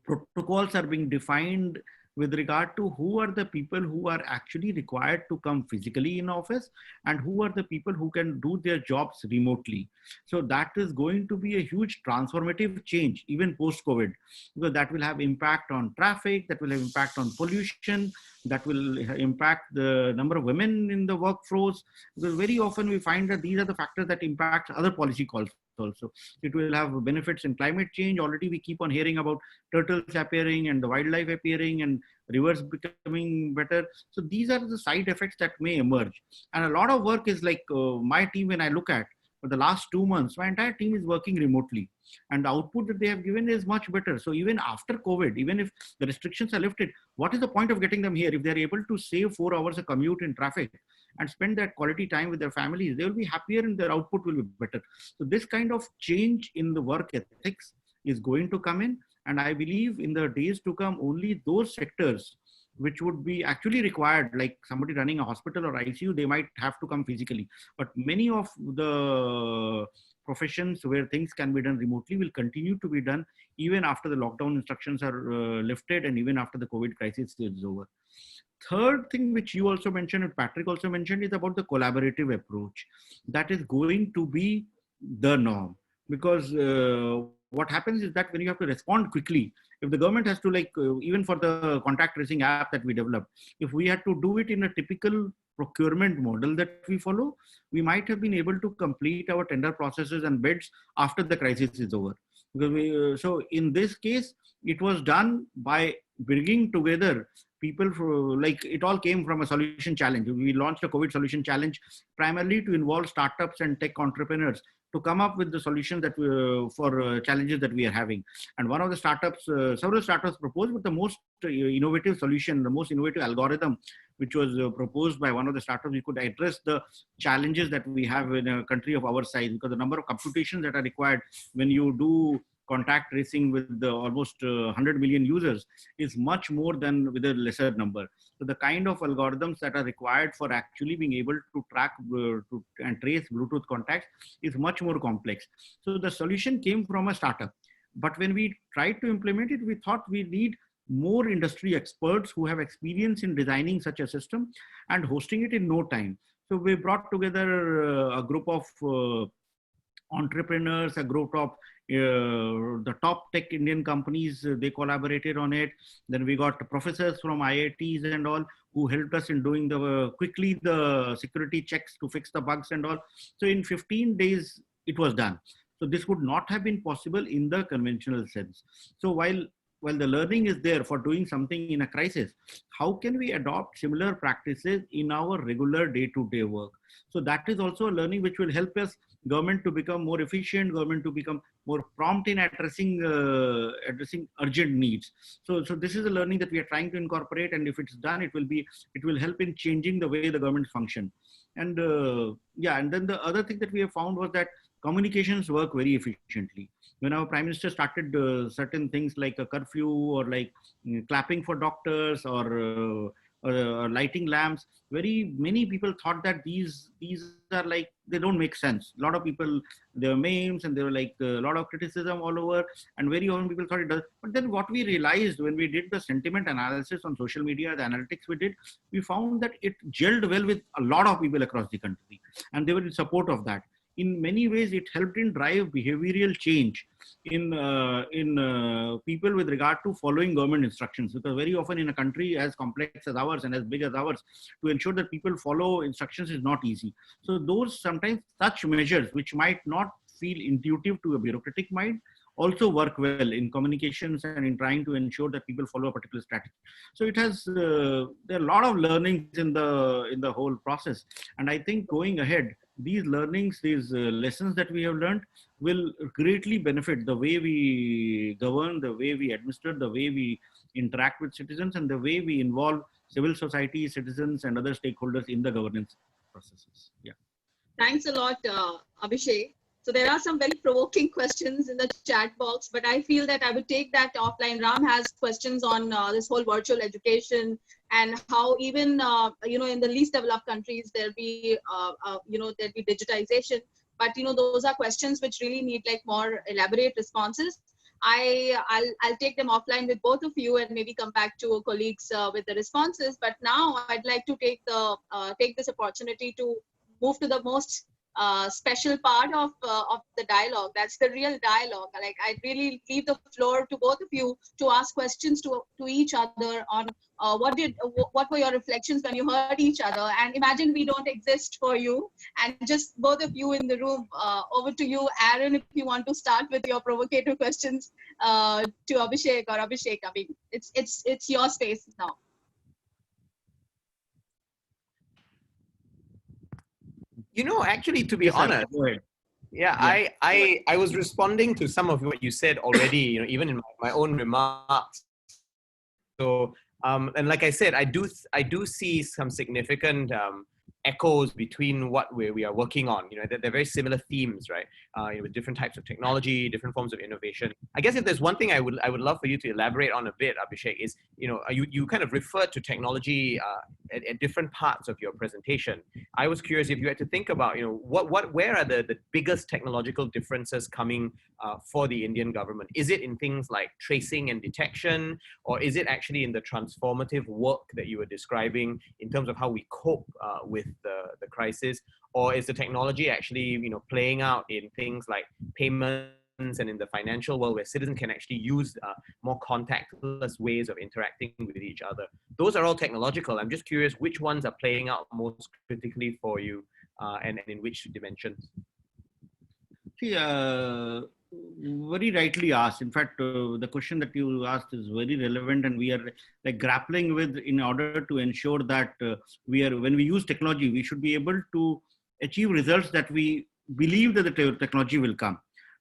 protocols are being defined with regard to who are the people who are actually required to come physically in office and who are the people who can do their jobs remotely. So that is going to be a huge transformative change, even post-COVID, because that will have impact on traffic, that will have impact on pollution, that will impact the number of women in the workforce, because very often we find that these are the factors that impact other policy calls also. It will have benefits in climate change. Already we keep on hearing about turtles appearing and the wildlife appearing and rivers becoming better. So these are the side effects that may emerge. And a lot of work is like my team, when I look at for the last 2 months, my entire team is working remotely and the output that they have given is much better. So even after COVID, even if the restrictions are lifted, what is the point of getting them here? If they're able to save 4 hours of commute in traffic and spend that quality time with their families, they will be happier and their output will be better. So this kind of change in the work ethics is going to come in. And I believe in the days to come, only those sectors which would be actually required, like somebody running a hospital or ICU, they might have to come physically. But many of the professions where things can be done remotely will continue to be done even after the lockdown instructions are lifted and even after the COVID crisis is over. Third thing, which you also mentioned and Patrick also mentioned, is about the collaborative approach. That is going to be the norm, because what happens is that when you have to respond quickly, if the government has to even for the contact tracing app that we developed, if we had to do it in a typical procurement model that we follow, we might have been able to complete our tender processes and bids after the crisis is over. Because so in this case, it was done by bringing together people it all came from a solution challenge. We launched a COVID solution challenge primarily to involve startups and tech entrepreneurs to come up with the solutions that for challenges that we are having. And one of the startups, several startups proposed, but the most innovative solution, the most innovative algorithm, which was proposed by one of the startups, we could address the challenges that we have in a country of our size, because the number of computations that are required when you do contact tracing with the almost 100 million users is much more than with a lesser number. So the kind of algorithms that are required for actually being able to track and trace Bluetooth contacts is much more complex. So the solution came from a startup. But when we tried to implement it, we thought we need more industry experts who have experience in designing such a system and hosting it in no time. So we brought together a group of entrepreneurs, a group of the top tech Indian companies, they collaborated on it. Then we got professors from IITs and all who helped us in doing quickly the security checks to fix the bugs and all. So in 15 days, it was done. So this would not have been possible in the conventional sense. So while the learning is there for doing something in a crisis, how can we adopt similar practices in our regular day-to-day work? So that is also a learning which will help us, government to become more efficient, government to become more prompt in addressing urgent needs. So this is a learning that we are trying to incorporate, and if it's done, it will help in changing the way the government function. And and then the other thing that we have found was that communications work very efficiently. When our Prime Minister started certain things like a curfew or like clapping for doctors or lighting lamps, very many people thought that these are like, they don't make sense. A lot of people, there were memes and there were like a lot of criticism all over, and very often people thought it does. But then what we realized when we did the sentiment analysis on social media, the analytics we did, we found that it gelled well with a lot of people across the country, and they were in support of that. In many ways, it helped in drive behavioral change in people with regard to following government instructions. Because very often in a country as complex as ours and as big as ours, to ensure that people follow instructions is not easy. So those sometimes such measures, which might not feel intuitive to a bureaucratic mind, also work well in communications and in trying to ensure that people follow a particular strategy. So it has there are a lot of learnings in the whole process, and I think going ahead, these learnings, these lessons that we have learned will greatly benefit the way we govern, the way we administer, the way we interact with citizens, and the way we involve civil society, citizens, and other stakeholders in the governance processes. Yeah. Thanks a lot, Abhishek. So there are some very provoking questions in the chat box, but I feel that I would take that offline. Ram has questions on this whole virtual education and how even, in the least developed countries, there'll be digitization. But, those are questions which really need like more elaborate responses. I'll take them offline with both of you and maybe come back to colleagues with the responses. But now I'd like to take this opportunity to move to the most special part of the dialogue. That's the real dialogue. Like, I'd really leave the floor to both of you to ask questions to each other on what were your reflections when you heard each other. And imagine we don't exist for you, and just both of you in the room. Over to you, Aaron, if you want to start with your provocative questions to Abhishek or Abhishek. I mean, it's your space now. Actually, to be honest, yeah, I was responding to some of what you said already, even in my own remarks. So, and like I said, I do see some significant echoes between what we are working on. They're very similar themes, right? With different types of technology, different forms of innovation. I guess if there's one thing I would love for you to elaborate on a bit, Abhishek, is you kind of referred to technology at different parts of your presentation. I was curious if you had to think about where are the biggest technological differences coming for the Indian government? Is it in things like tracing and detection, or is it actually in the transformative work that you were describing in terms of how we cope with the crisis, or is the technology actually playing out in things like payments and in the financial world where citizens can actually use more contactless ways of interacting with each other? Those are all technological. I'm just curious which ones are playing out most critically for you and in which dimensions. See, very rightly asked. In fact, the question that you asked is very relevant, and we are like grappling with in order to ensure that when we use technology, we should be able to achieve results that we believe that the technology will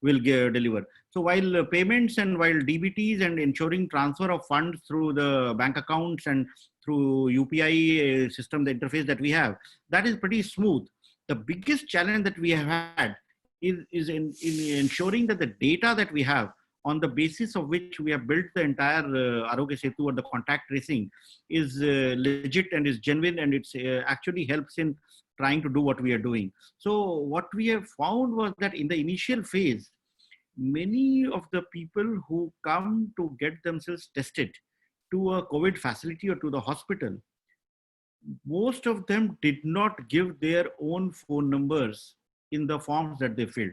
deliver. So while payments and while DBTs and ensuring transfer of funds through the bank accounts and through UPI system, the interface that we have, that is pretty smooth. The biggest challenge that we have had is in ensuring that the data that we have, on the basis of which we have built the entire Arogya Setu or the contact tracing, is legit and is genuine, and it's actually helps in trying to do what we are doing. So what we have found was that in the initial phase, many of the people who come to get themselves tested to a COVID facility or to the hospital, most of them did not give their own phone numbers in the forms that they filled.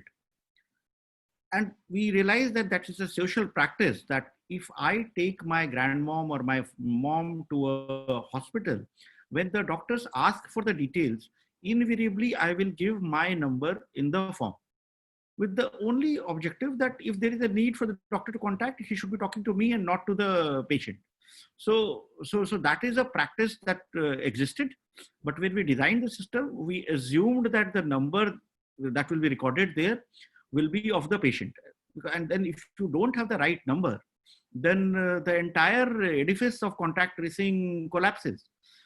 And we realized that that is a social practice, that if I take my grandmom or my mom to a hospital, when the doctors ask for the details, invariably I will give my number in the form, with the only objective that if there is a need for the doctor to contact, he should be talking to me and not to the patient. So that is a practice that existed. But when we designed the system, we assumed that the number that will be recorded there will be of the patient. And then if you don't have the right number, then the entire edifice of contact tracing collapses.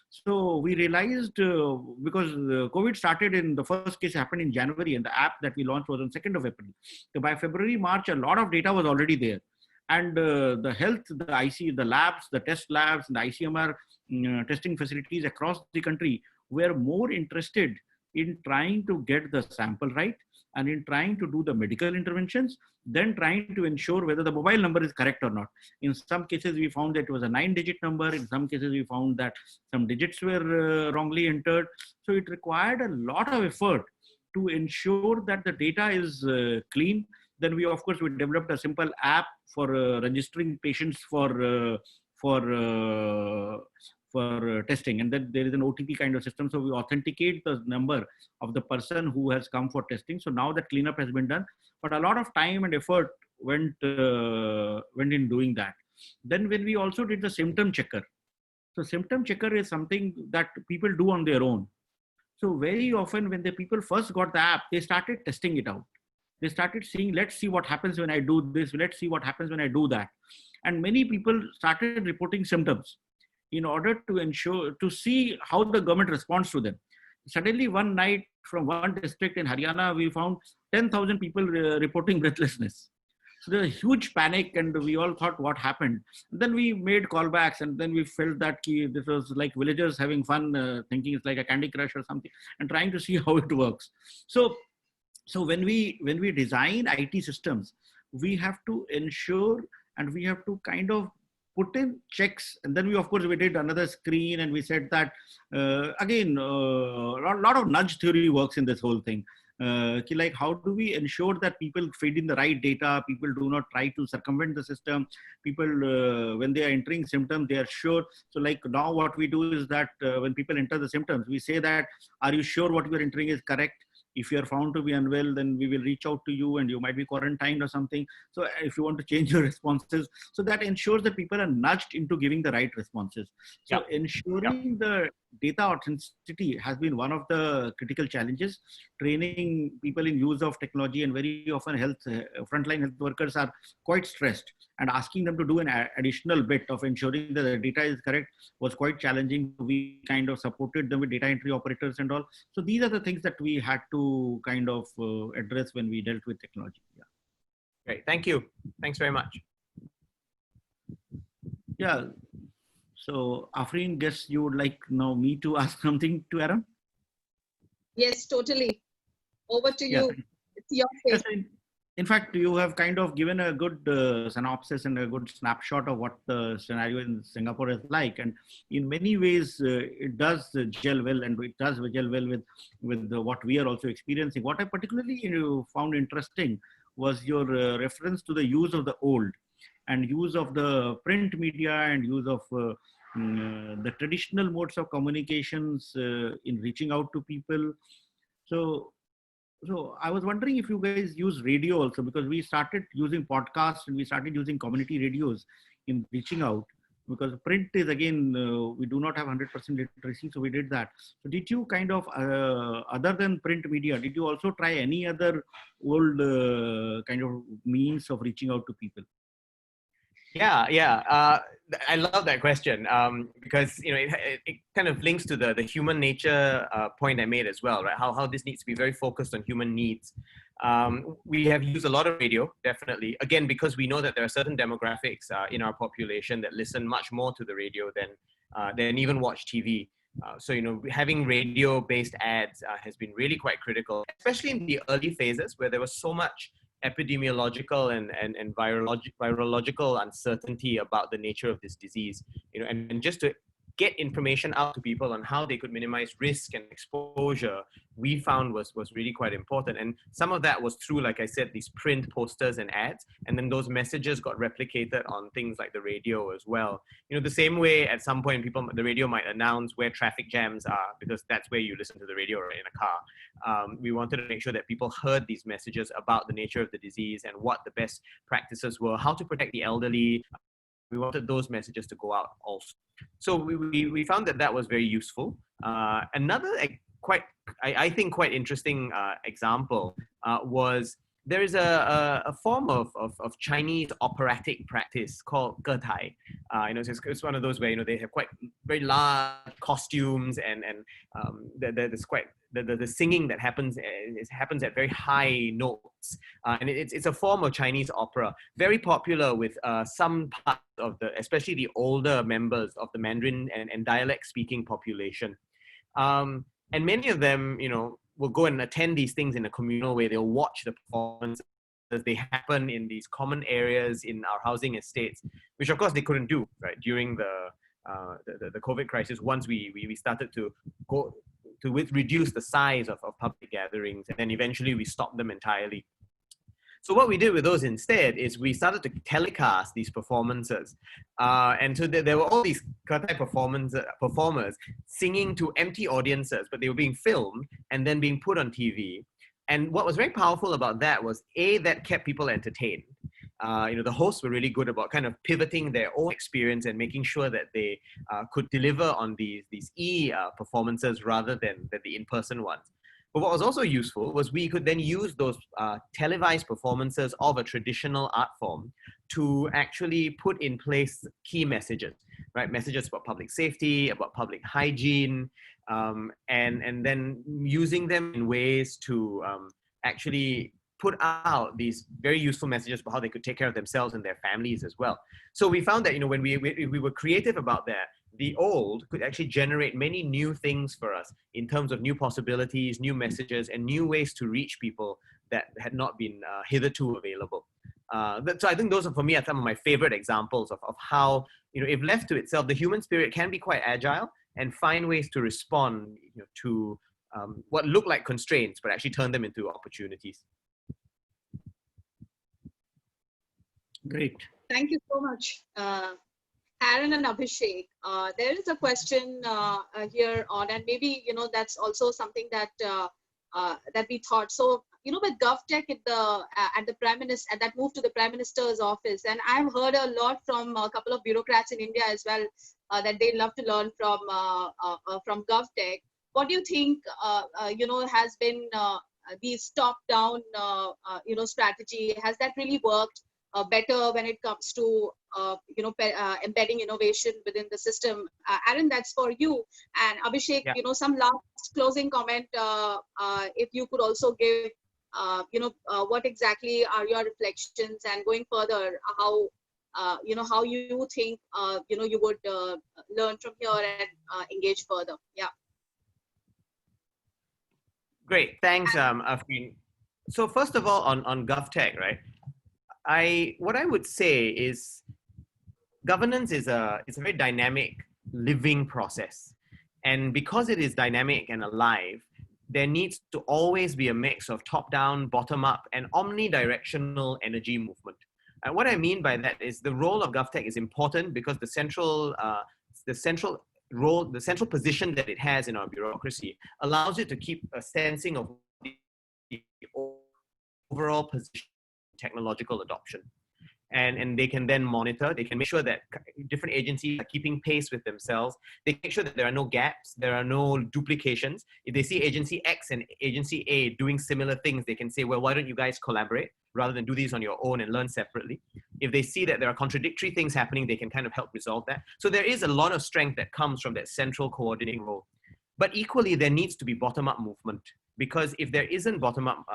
So we realized, because COVID started in, the first case happened in January, and the app that we launched was on 2nd of April. So by February, March, a lot of data was already there. And the health, the IC, the labs, the test labs, and the ICMR testing facilities across the country were more interested in trying to get the sample right and in trying to do the medical interventions than trying to ensure whether the mobile number is correct or not. In some cases, we found that it was a 9-digit number. In some cases, we found that some digits were wrongly entered. So it required a lot of effort to ensure that the data is clean. Then we, of course, we developed a simple app for registering patients for testing, and then there is an OTP kind of system. So we authenticate the number of the person who has come for testing. So now that cleanup has been done, but a lot of time and effort went in doing that. Then when we also did the symptom checker. So symptom checker is something that people do on their own. So very often when the people first got the app, they started testing it out. They started seeing, let's see what happens when I do this. Let's see what happens when I do that. And many people started reporting symptoms in order to ensure, to see how the government responds to them. Suddenly one night from one district in Haryana, we found 10,000 people reporting breathlessness. So there's a huge panic, and we all thought what happened. And then we made callbacks, and then we felt that this was like villagers having fun, thinking it's like a Candy Crush or something, and trying to see how it works. So when we design IT systems, we have to ensure, and we have to kind of put in checks. And then we, of course, we did another screen, and we said that again, a lot of nudge theory works in this whole thing. Like, how do we ensure that people feed in the right data? People do not try to circumvent the system. People, when they are entering symptoms, they are sure. So like now what we do is that when people enter the symptoms, we say that, are you sure what you are entering is correct? If you are found to be unwell, then we will reach out to you and you might be quarantined or something. So if you want to change your responses, so that ensures that people are nudged into giving the right responses. So ensuring the data authenticity has been one of the critical challenges. Training people in use of technology, and very often frontline health workers are quite stressed, and asking them to do an additional bit of ensuring that the data is correct was quite challenging. We kind of supported them with data entry operators and all. So these are the things that we had to kind of address when we dealt with technology. Yeah. Great, thank you. Thanks very much. Yeah. So Aafreen, guess you would like now me to ask something to Aaron? Yes, totally. Over to you. It's your face. Yes, in fact, you have kind of given a good synopsis and a good snapshot of what the scenario in Singapore is like. And in many ways, it does gel well, and it does gel well with what we are also experiencing. What I particularly found interesting was your reference to the use of the old and use of the print media and use of the traditional modes of communications in reaching out to people. So I was wondering if you guys use radio also, because we started using podcasts and we started using community radios in reaching out, because print is, again, we do not have 100% literacy. So we did that. So did you kind of, other than print media, did you also try any other old kind of means of reaching out to people? Yeah. I love that question because it kind of links to the human nature point I made as well, right? How this needs to be very focused on human needs. We have used a lot of radio, definitely. Again, because we know that there are certain demographics in our population that listen much more to the radio than even watch TV. So having radio-based ads has been really quite critical, especially in the early phases where there was so much epidemiological and virological uncertainty about the nature of this disease, and just to get information out to people on how they could minimize risk and exposure, we found was really quite important. And some of that was through, like I said, these print posters and ads, and then those messages got replicated on things like the radio as well. The same way at some point the radio might announce where traffic jams are, because that's where you listen to the radio, right, in a car. We wanted to make sure that people heard these messages about the nature of the disease and what the best practices were, how to protect the elderly. We wanted those messages to go out also. So we found that was very useful. Another I think quite interesting example was there is a form of Chinese operatic practice called Ge Tai. It's one of those where they have quite very large costumes and there's quite the singing that happens at very high notes, and it's a form of Chinese opera, very popular with some part of especially the older members of the Mandarin and dialect speaking population, and many of them will go and attend these things in a communal way. They'll watch the performances as they happen in these common areas in our housing estates, which of course they couldn't do right during the COVID crisis. Once we started to reduce the size of public gatherings, and then eventually we stopped them entirely. So what we did with those instead is we started to telecast these performances. And so there were all these Ge Tai performers singing to empty audiences, but they were being filmed and then being put on TV. And what was very powerful about that was, that kept people entertained. The hosts were really good about kind of pivoting their own experience and making sure that they could deliver on these performances rather than the in-person ones. But what was also useful was we could then use those televised performances of a traditional art form to actually put in place key messages, right? Messages about public safety, about public hygiene, and then using them in ways to actually put out these very useful messages about how they could take care of themselves and their families as well. So we found that, when we were creative about that, the old could actually generate many new things for us in terms of new possibilities, new messages, and new ways to reach people that had not been hitherto available. So I think those are, for me, are some of my favorite examples of how, if left to itself, the human spirit can be quite agile and find ways to respond to what look like constraints, but actually turn them into opportunities. Great. Thank you so much, Aaron and Abhishek. There is a question here on, and maybe that's also something that that we thought. So with GovTech at the Prime Minister, that move to the Prime Minister's office, and I've heard a lot from a couple of bureaucrats in India as well that they love to learn from GovTech. What do you think has been these top-down strategy? Has that really worked better when it comes to embedding innovation within the system? Aaron, that's for you. And Abhishek, yeah. Some last closing comment, if you could also give, what exactly are your reflections, and going further, how you think, you would learn from here and engage further. Yeah. Great, thanks, Aafreen. So first of all, on GovTech, right? What I would say is governance is a very dynamic, living process. And because it is dynamic and alive, there needs to always be a mix of top-down, bottom-up, and omnidirectional energy movement. And what I mean by that is the role of GovTech is important because the central position that it has in our bureaucracy allows it to keep a sensing of the overall position technological adoption. And they can then monitor, they can make sure that different agencies are keeping pace with themselves. They make sure that there are no gaps, there are no duplications. If they see agency X and agency A doing similar things, they can say, well, why don't you guys collaborate rather than do these on your own and learn separately? If they see that there are contradictory things happening, they can kind of help resolve that. So there is a lot of strength that comes from that central coordinating role. But equally, there needs to be bottom-up movement, because if there isn't bottom-up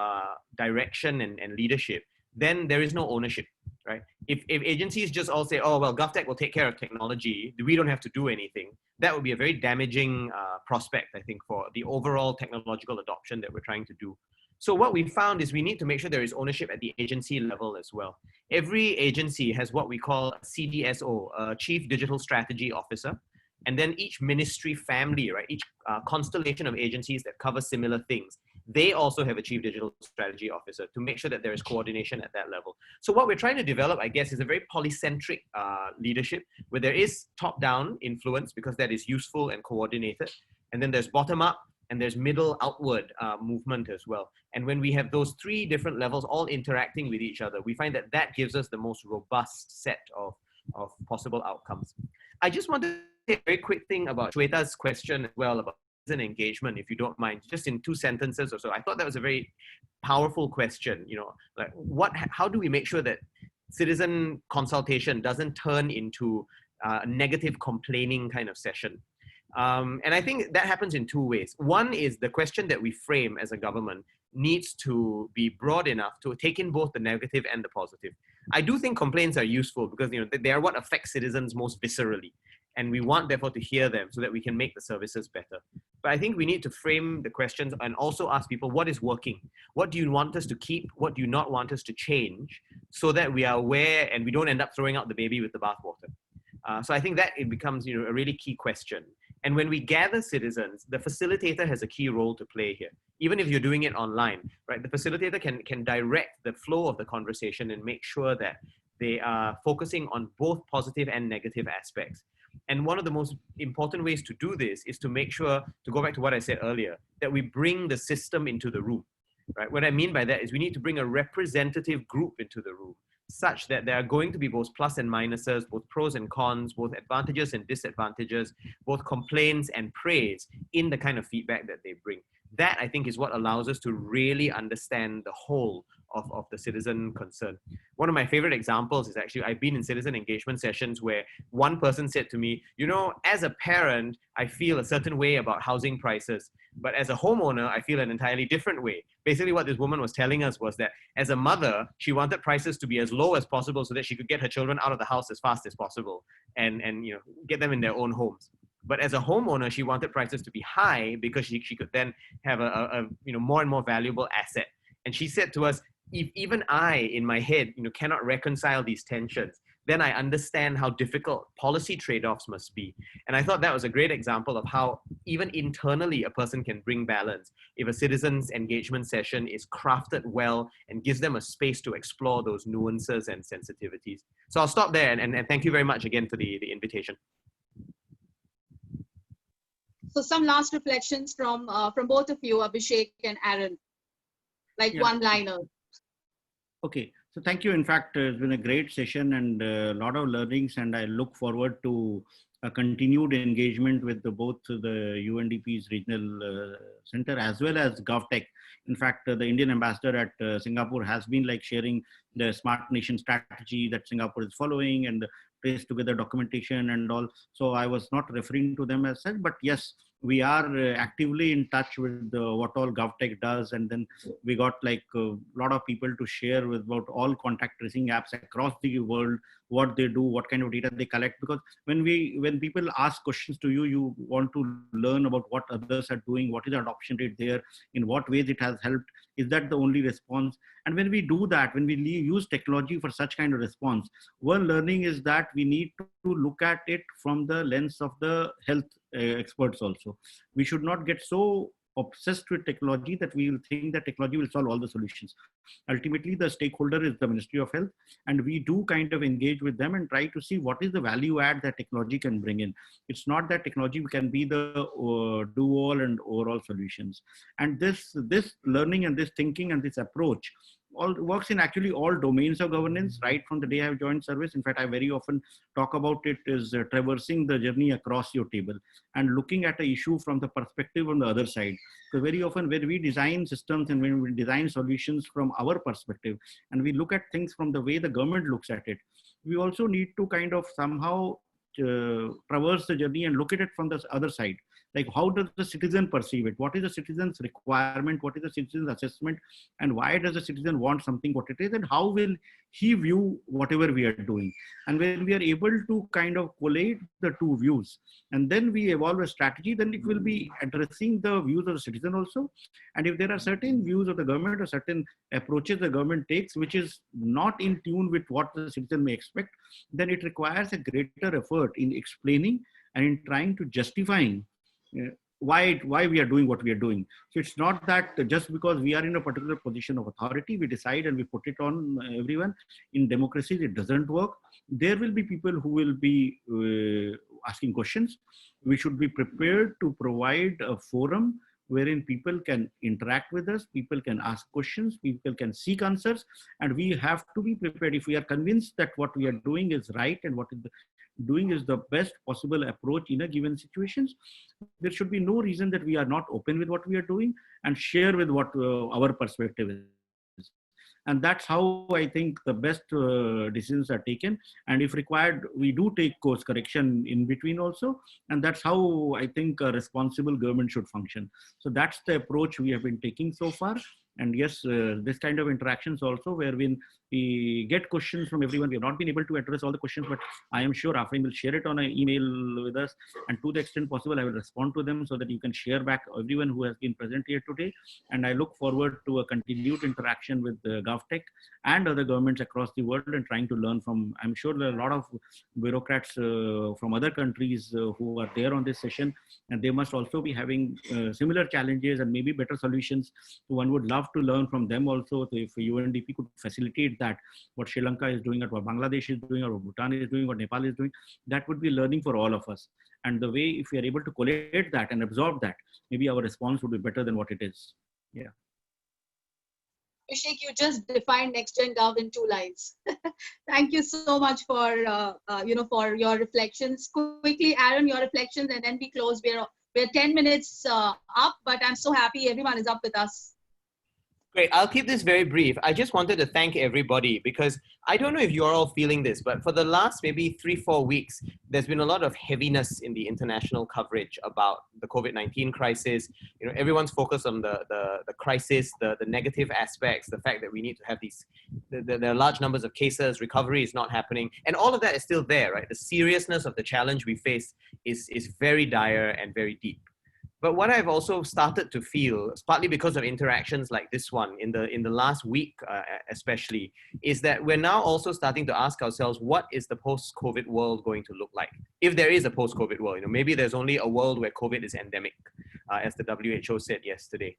direction and leadership, then there is no ownership, right? If agencies just all say, oh, well, GovTech will take care of technology, we don't have to do anything, that would be a very damaging prospect, I think, for the overall technological adoption that we're trying to do. So what we found is we need to make sure there is ownership at the agency level as well. Every agency has what we call a CDSO, a Chief Digital Strategy Officer. And then each ministry family, right, each constellation of agencies that cover similar things, they also have a Chief Digital Strategy Officer to make sure that there is coordination at that level. So what we're trying to develop, I guess, is a very polycentric leadership where there is top-down influence because that is useful and coordinated. And then there's bottom-up and there's middle outward movement as well. And when we have those three different levels all interacting with each other, we find that that gives us the most robust set of possible outcomes. I just want to say a very quick thing about Shweta's question as well about citizen engagement, if you don't mind, just in 2 sentences or so. I thought that was a very powerful question. You know, like how do we make sure that citizen consultation doesn't turn into a negative complaining kind of session? And I think that happens in 2 ways. One is the question that we frame as a government needs to be broad enough to take in both the negative and the positive. I do think complaints are useful because, you know, they are what affects citizens most viscerally. And we want, therefore, to hear them so that we can make the services better. But I think we need to frame the questions and also ask people, what is working? What do you want us to keep? What do you not want us to change? So that we are aware and we don't end up throwing out the baby with the bathwater. So I think that it becomes, you know, a really key question. And when we gather citizens, the facilitator has a key role to play here. Even if you're doing it online, right? The facilitator can direct the flow of the conversation and make sure that they are focusing on both positive and negative aspects. And one of the most important ways to do this is to make sure, to go back to what I said earlier, that we bring the system into the room, right? What I mean by that is we need to bring a representative group into the room, such that there are going to be both plus and minuses, both pros and cons, both advantages and disadvantages, both complaints and praise in the kind of feedback that they bring. That, I think, is what allows us to really understand the whole of the citizen concern. One of my favorite examples is actually, I've been in citizen engagement sessions where one person said to me, you know, as a parent, I feel a certain way about housing prices, but as a homeowner, I feel an entirely different way. Basically, what this woman was telling us was that as a mother, she wanted prices to be as low as possible so that she could get her children out of the house as fast as possible and you know, get them in their own homes. But as a homeowner, she wanted prices to be high because she could then have a you know, more and more valuable asset. And she said to us, if even I, in my head, you know, cannot reconcile these tensions, then I understand how difficult policy trade-offs must be. And I thought that was a great example of how even internally a person can bring balance if a citizens engagement session is crafted well and gives them a space to explore those nuances and sensitivities. So I'll stop there and thank you very much again for the invitation. So some last reflections from both of you, Abhishek and Aaron, like one-liner. Okay, so thank you. In fact, it's been a great session and a lot of learnings, and I look forward to a continued engagement with both the UNDP's regional center as well as GovTech. In fact, the Indian ambassador at Singapore has been like sharing the Smart Nation strategy that Singapore is following and the trace together documentation and all. So I was not referring to them as such, but yes, we are actively in touch with what all GovTech does. And then we got like a lot of people to share with about all contact tracing apps across the world, what they do, what kind of data they collect. Because when people ask questions to you, you want to learn about what others are doing, what is the adoption rate there, in what ways it has helped. Is that the only response? And when we do that, when we use technology for such kind of response, one learning is that we need to look at it from the lens of the health experts also. We should not get so obsessed with technology that we will think that technology will solve all the solutions. Ultimately, the stakeholder is the Ministry of Health, and we do kind of engage with them and try to see what is the value add that technology can bring in. It's not that technology can be the do-all and overall solutions. And this learning and this thinking and this approach all works in actually all domains of governance, right from the day I've joined service. In fact, I very often talk about it as traversing the journey across your table and looking at the issue from the perspective on the other side. So very often when we design systems and when we design solutions from our perspective and we look at things from the way the government looks at it, we also need to kind of somehow traverse the journey and look at it from the other side. Like, how does the citizen perceive it? What is the citizen's requirement? What is the citizen's assessment? And why does the citizen want something what it is? And how will he view whatever we are doing? And when we are able to kind of collate the two views, and then we evolve a strategy, then it will be addressing the views of the citizen also. And if there are certain views of the government or certain approaches the government takes, which is not in tune with what the citizen may expect, then it requires a greater effort in explaining and in trying to justifying why we are doing what we are doing. So it's not that just because we are in a particular position of authority, we decide and we put it on everyone. In democracies, it doesn't work. There will be people who will be asking questions. We should be prepared to provide a forum wherein people can interact with us, people can ask questions, people can seek answers, and we have to be prepared. If we are convinced that what we are doing is right and what is doing is the best possible approach in a given situations, there should be no reason that we are not open with what we are doing and share with what our perspective is. And that's how I think the best decisions are taken. And if required, we do take course correction in between also. And that's how I think a responsible government should function. So that's the approach we have been taking so far. And yes, this kind of interactions also, wherein we get questions from everyone. We have not been able to address all the questions, but I am sure Aafreen will share it on an email with us. And to the extent possible, I will respond to them so that you can share back everyone who has been present here today. And I look forward to a continued interaction with GovTech and other governments across the world and trying to learn from, I'm sure there are a lot of bureaucrats from other countries who are there on this session, and they must also be having similar challenges and maybe better solutions. So one would love to learn from them also. So if UNDP could facilitate that, what Sri Lanka is doing, or what Bangladesh is doing, or what Bhutan is doing, what Nepal is doing, that would be learning for all of us. And the way, if we are able to collate that and absorb that, maybe our response would be better than what it is. Yeah. Abhishek, you just defined NextGenGov in 2 lines. Thank you so much for for your reflections. Quickly, Aaron, your reflections, and then we close. We're 10 minutes up, but I'm so happy everyone is up with us. Great. I'll keep this very brief. I just wanted to thank everybody because I don't know if you're all feeling this, but for the last maybe 3-4 weeks, there's been a lot of heaviness in the international coverage about the COVID-19 crisis. You know, everyone's focused on the crisis, the negative aspects, the fact that we need to have these, there are large numbers of cases, recovery is not happening, and all of that is still there, right? The seriousness of the challenge we face is very dire and very deep. But what I've also started to feel, partly because of interactions like this one in the last week, especially, is that we're now also starting to ask ourselves, what is the post-COVID world going to look like? If there is a post-COVID world, you know, maybe there's only a world where COVID is endemic, as the WHO said yesterday.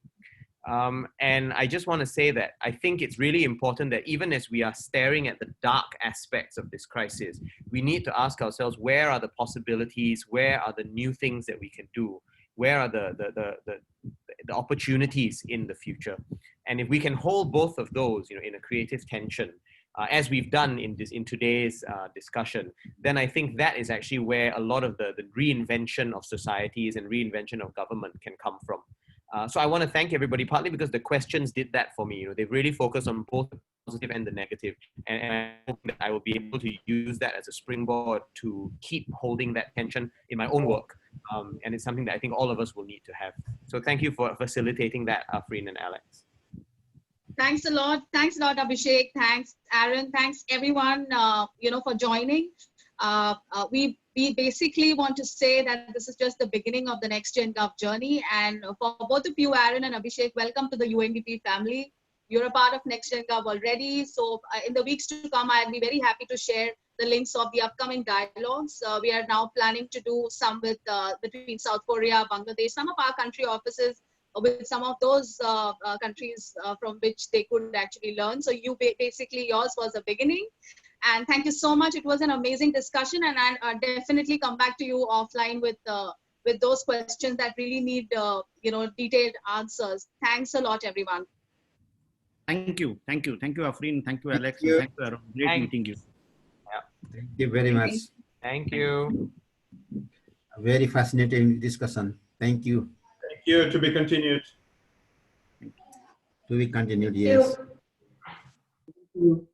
And I just want to say that I think it's really important that even as we are staring at the dark aspects of this crisis, we need to ask ourselves, where are the possibilities? Where are the new things that we can do? Where are the opportunities in the future? And if we can hold both of those, you know, in a creative tension, as we've done in today's discussion, then I think that is actually where a lot of the reinvention of societies and reinvention of government can come from. So I want to thank everybody, partly because the questions did that for me. You know, they've really focused on both the positive and the negative, and I hope that I will be able to use that as a springboard to keep holding that tension in my own work. And it's something that I think all of us will need to have. So thank you for facilitating that, Aafreen and Alex. Thanks a lot. Thanks a lot, Abhishek. Thanks, Aaron. Thanks, everyone, for joining. We basically want to say that this is just the beginning of the NextGenGov journey. And for both of you, Aaron and Abhishek, welcome to the UNDP family. You're a part of NextGenGov already. So in the weeks to come, I'll be very happy to share the links of the upcoming dialogues. We are now planning to do some with between South Korea, Bangladesh, some of our country offices, with some of those countries from which they could actually learn. So basically yours was a beginning. And thank you so much. It was an amazing discussion, and I'll definitely come back to you offline with those questions that really need detailed answers. Thanks a lot, everyone. Thank you, Aafreen. Thank you, Alex. Thank you. Thank you, Aaron. Great meeting you. Yeah. Thank you very much. Thank you. A very fascinating discussion. Thank you. Thank you. To be continued. To be continued, yes. Thank you.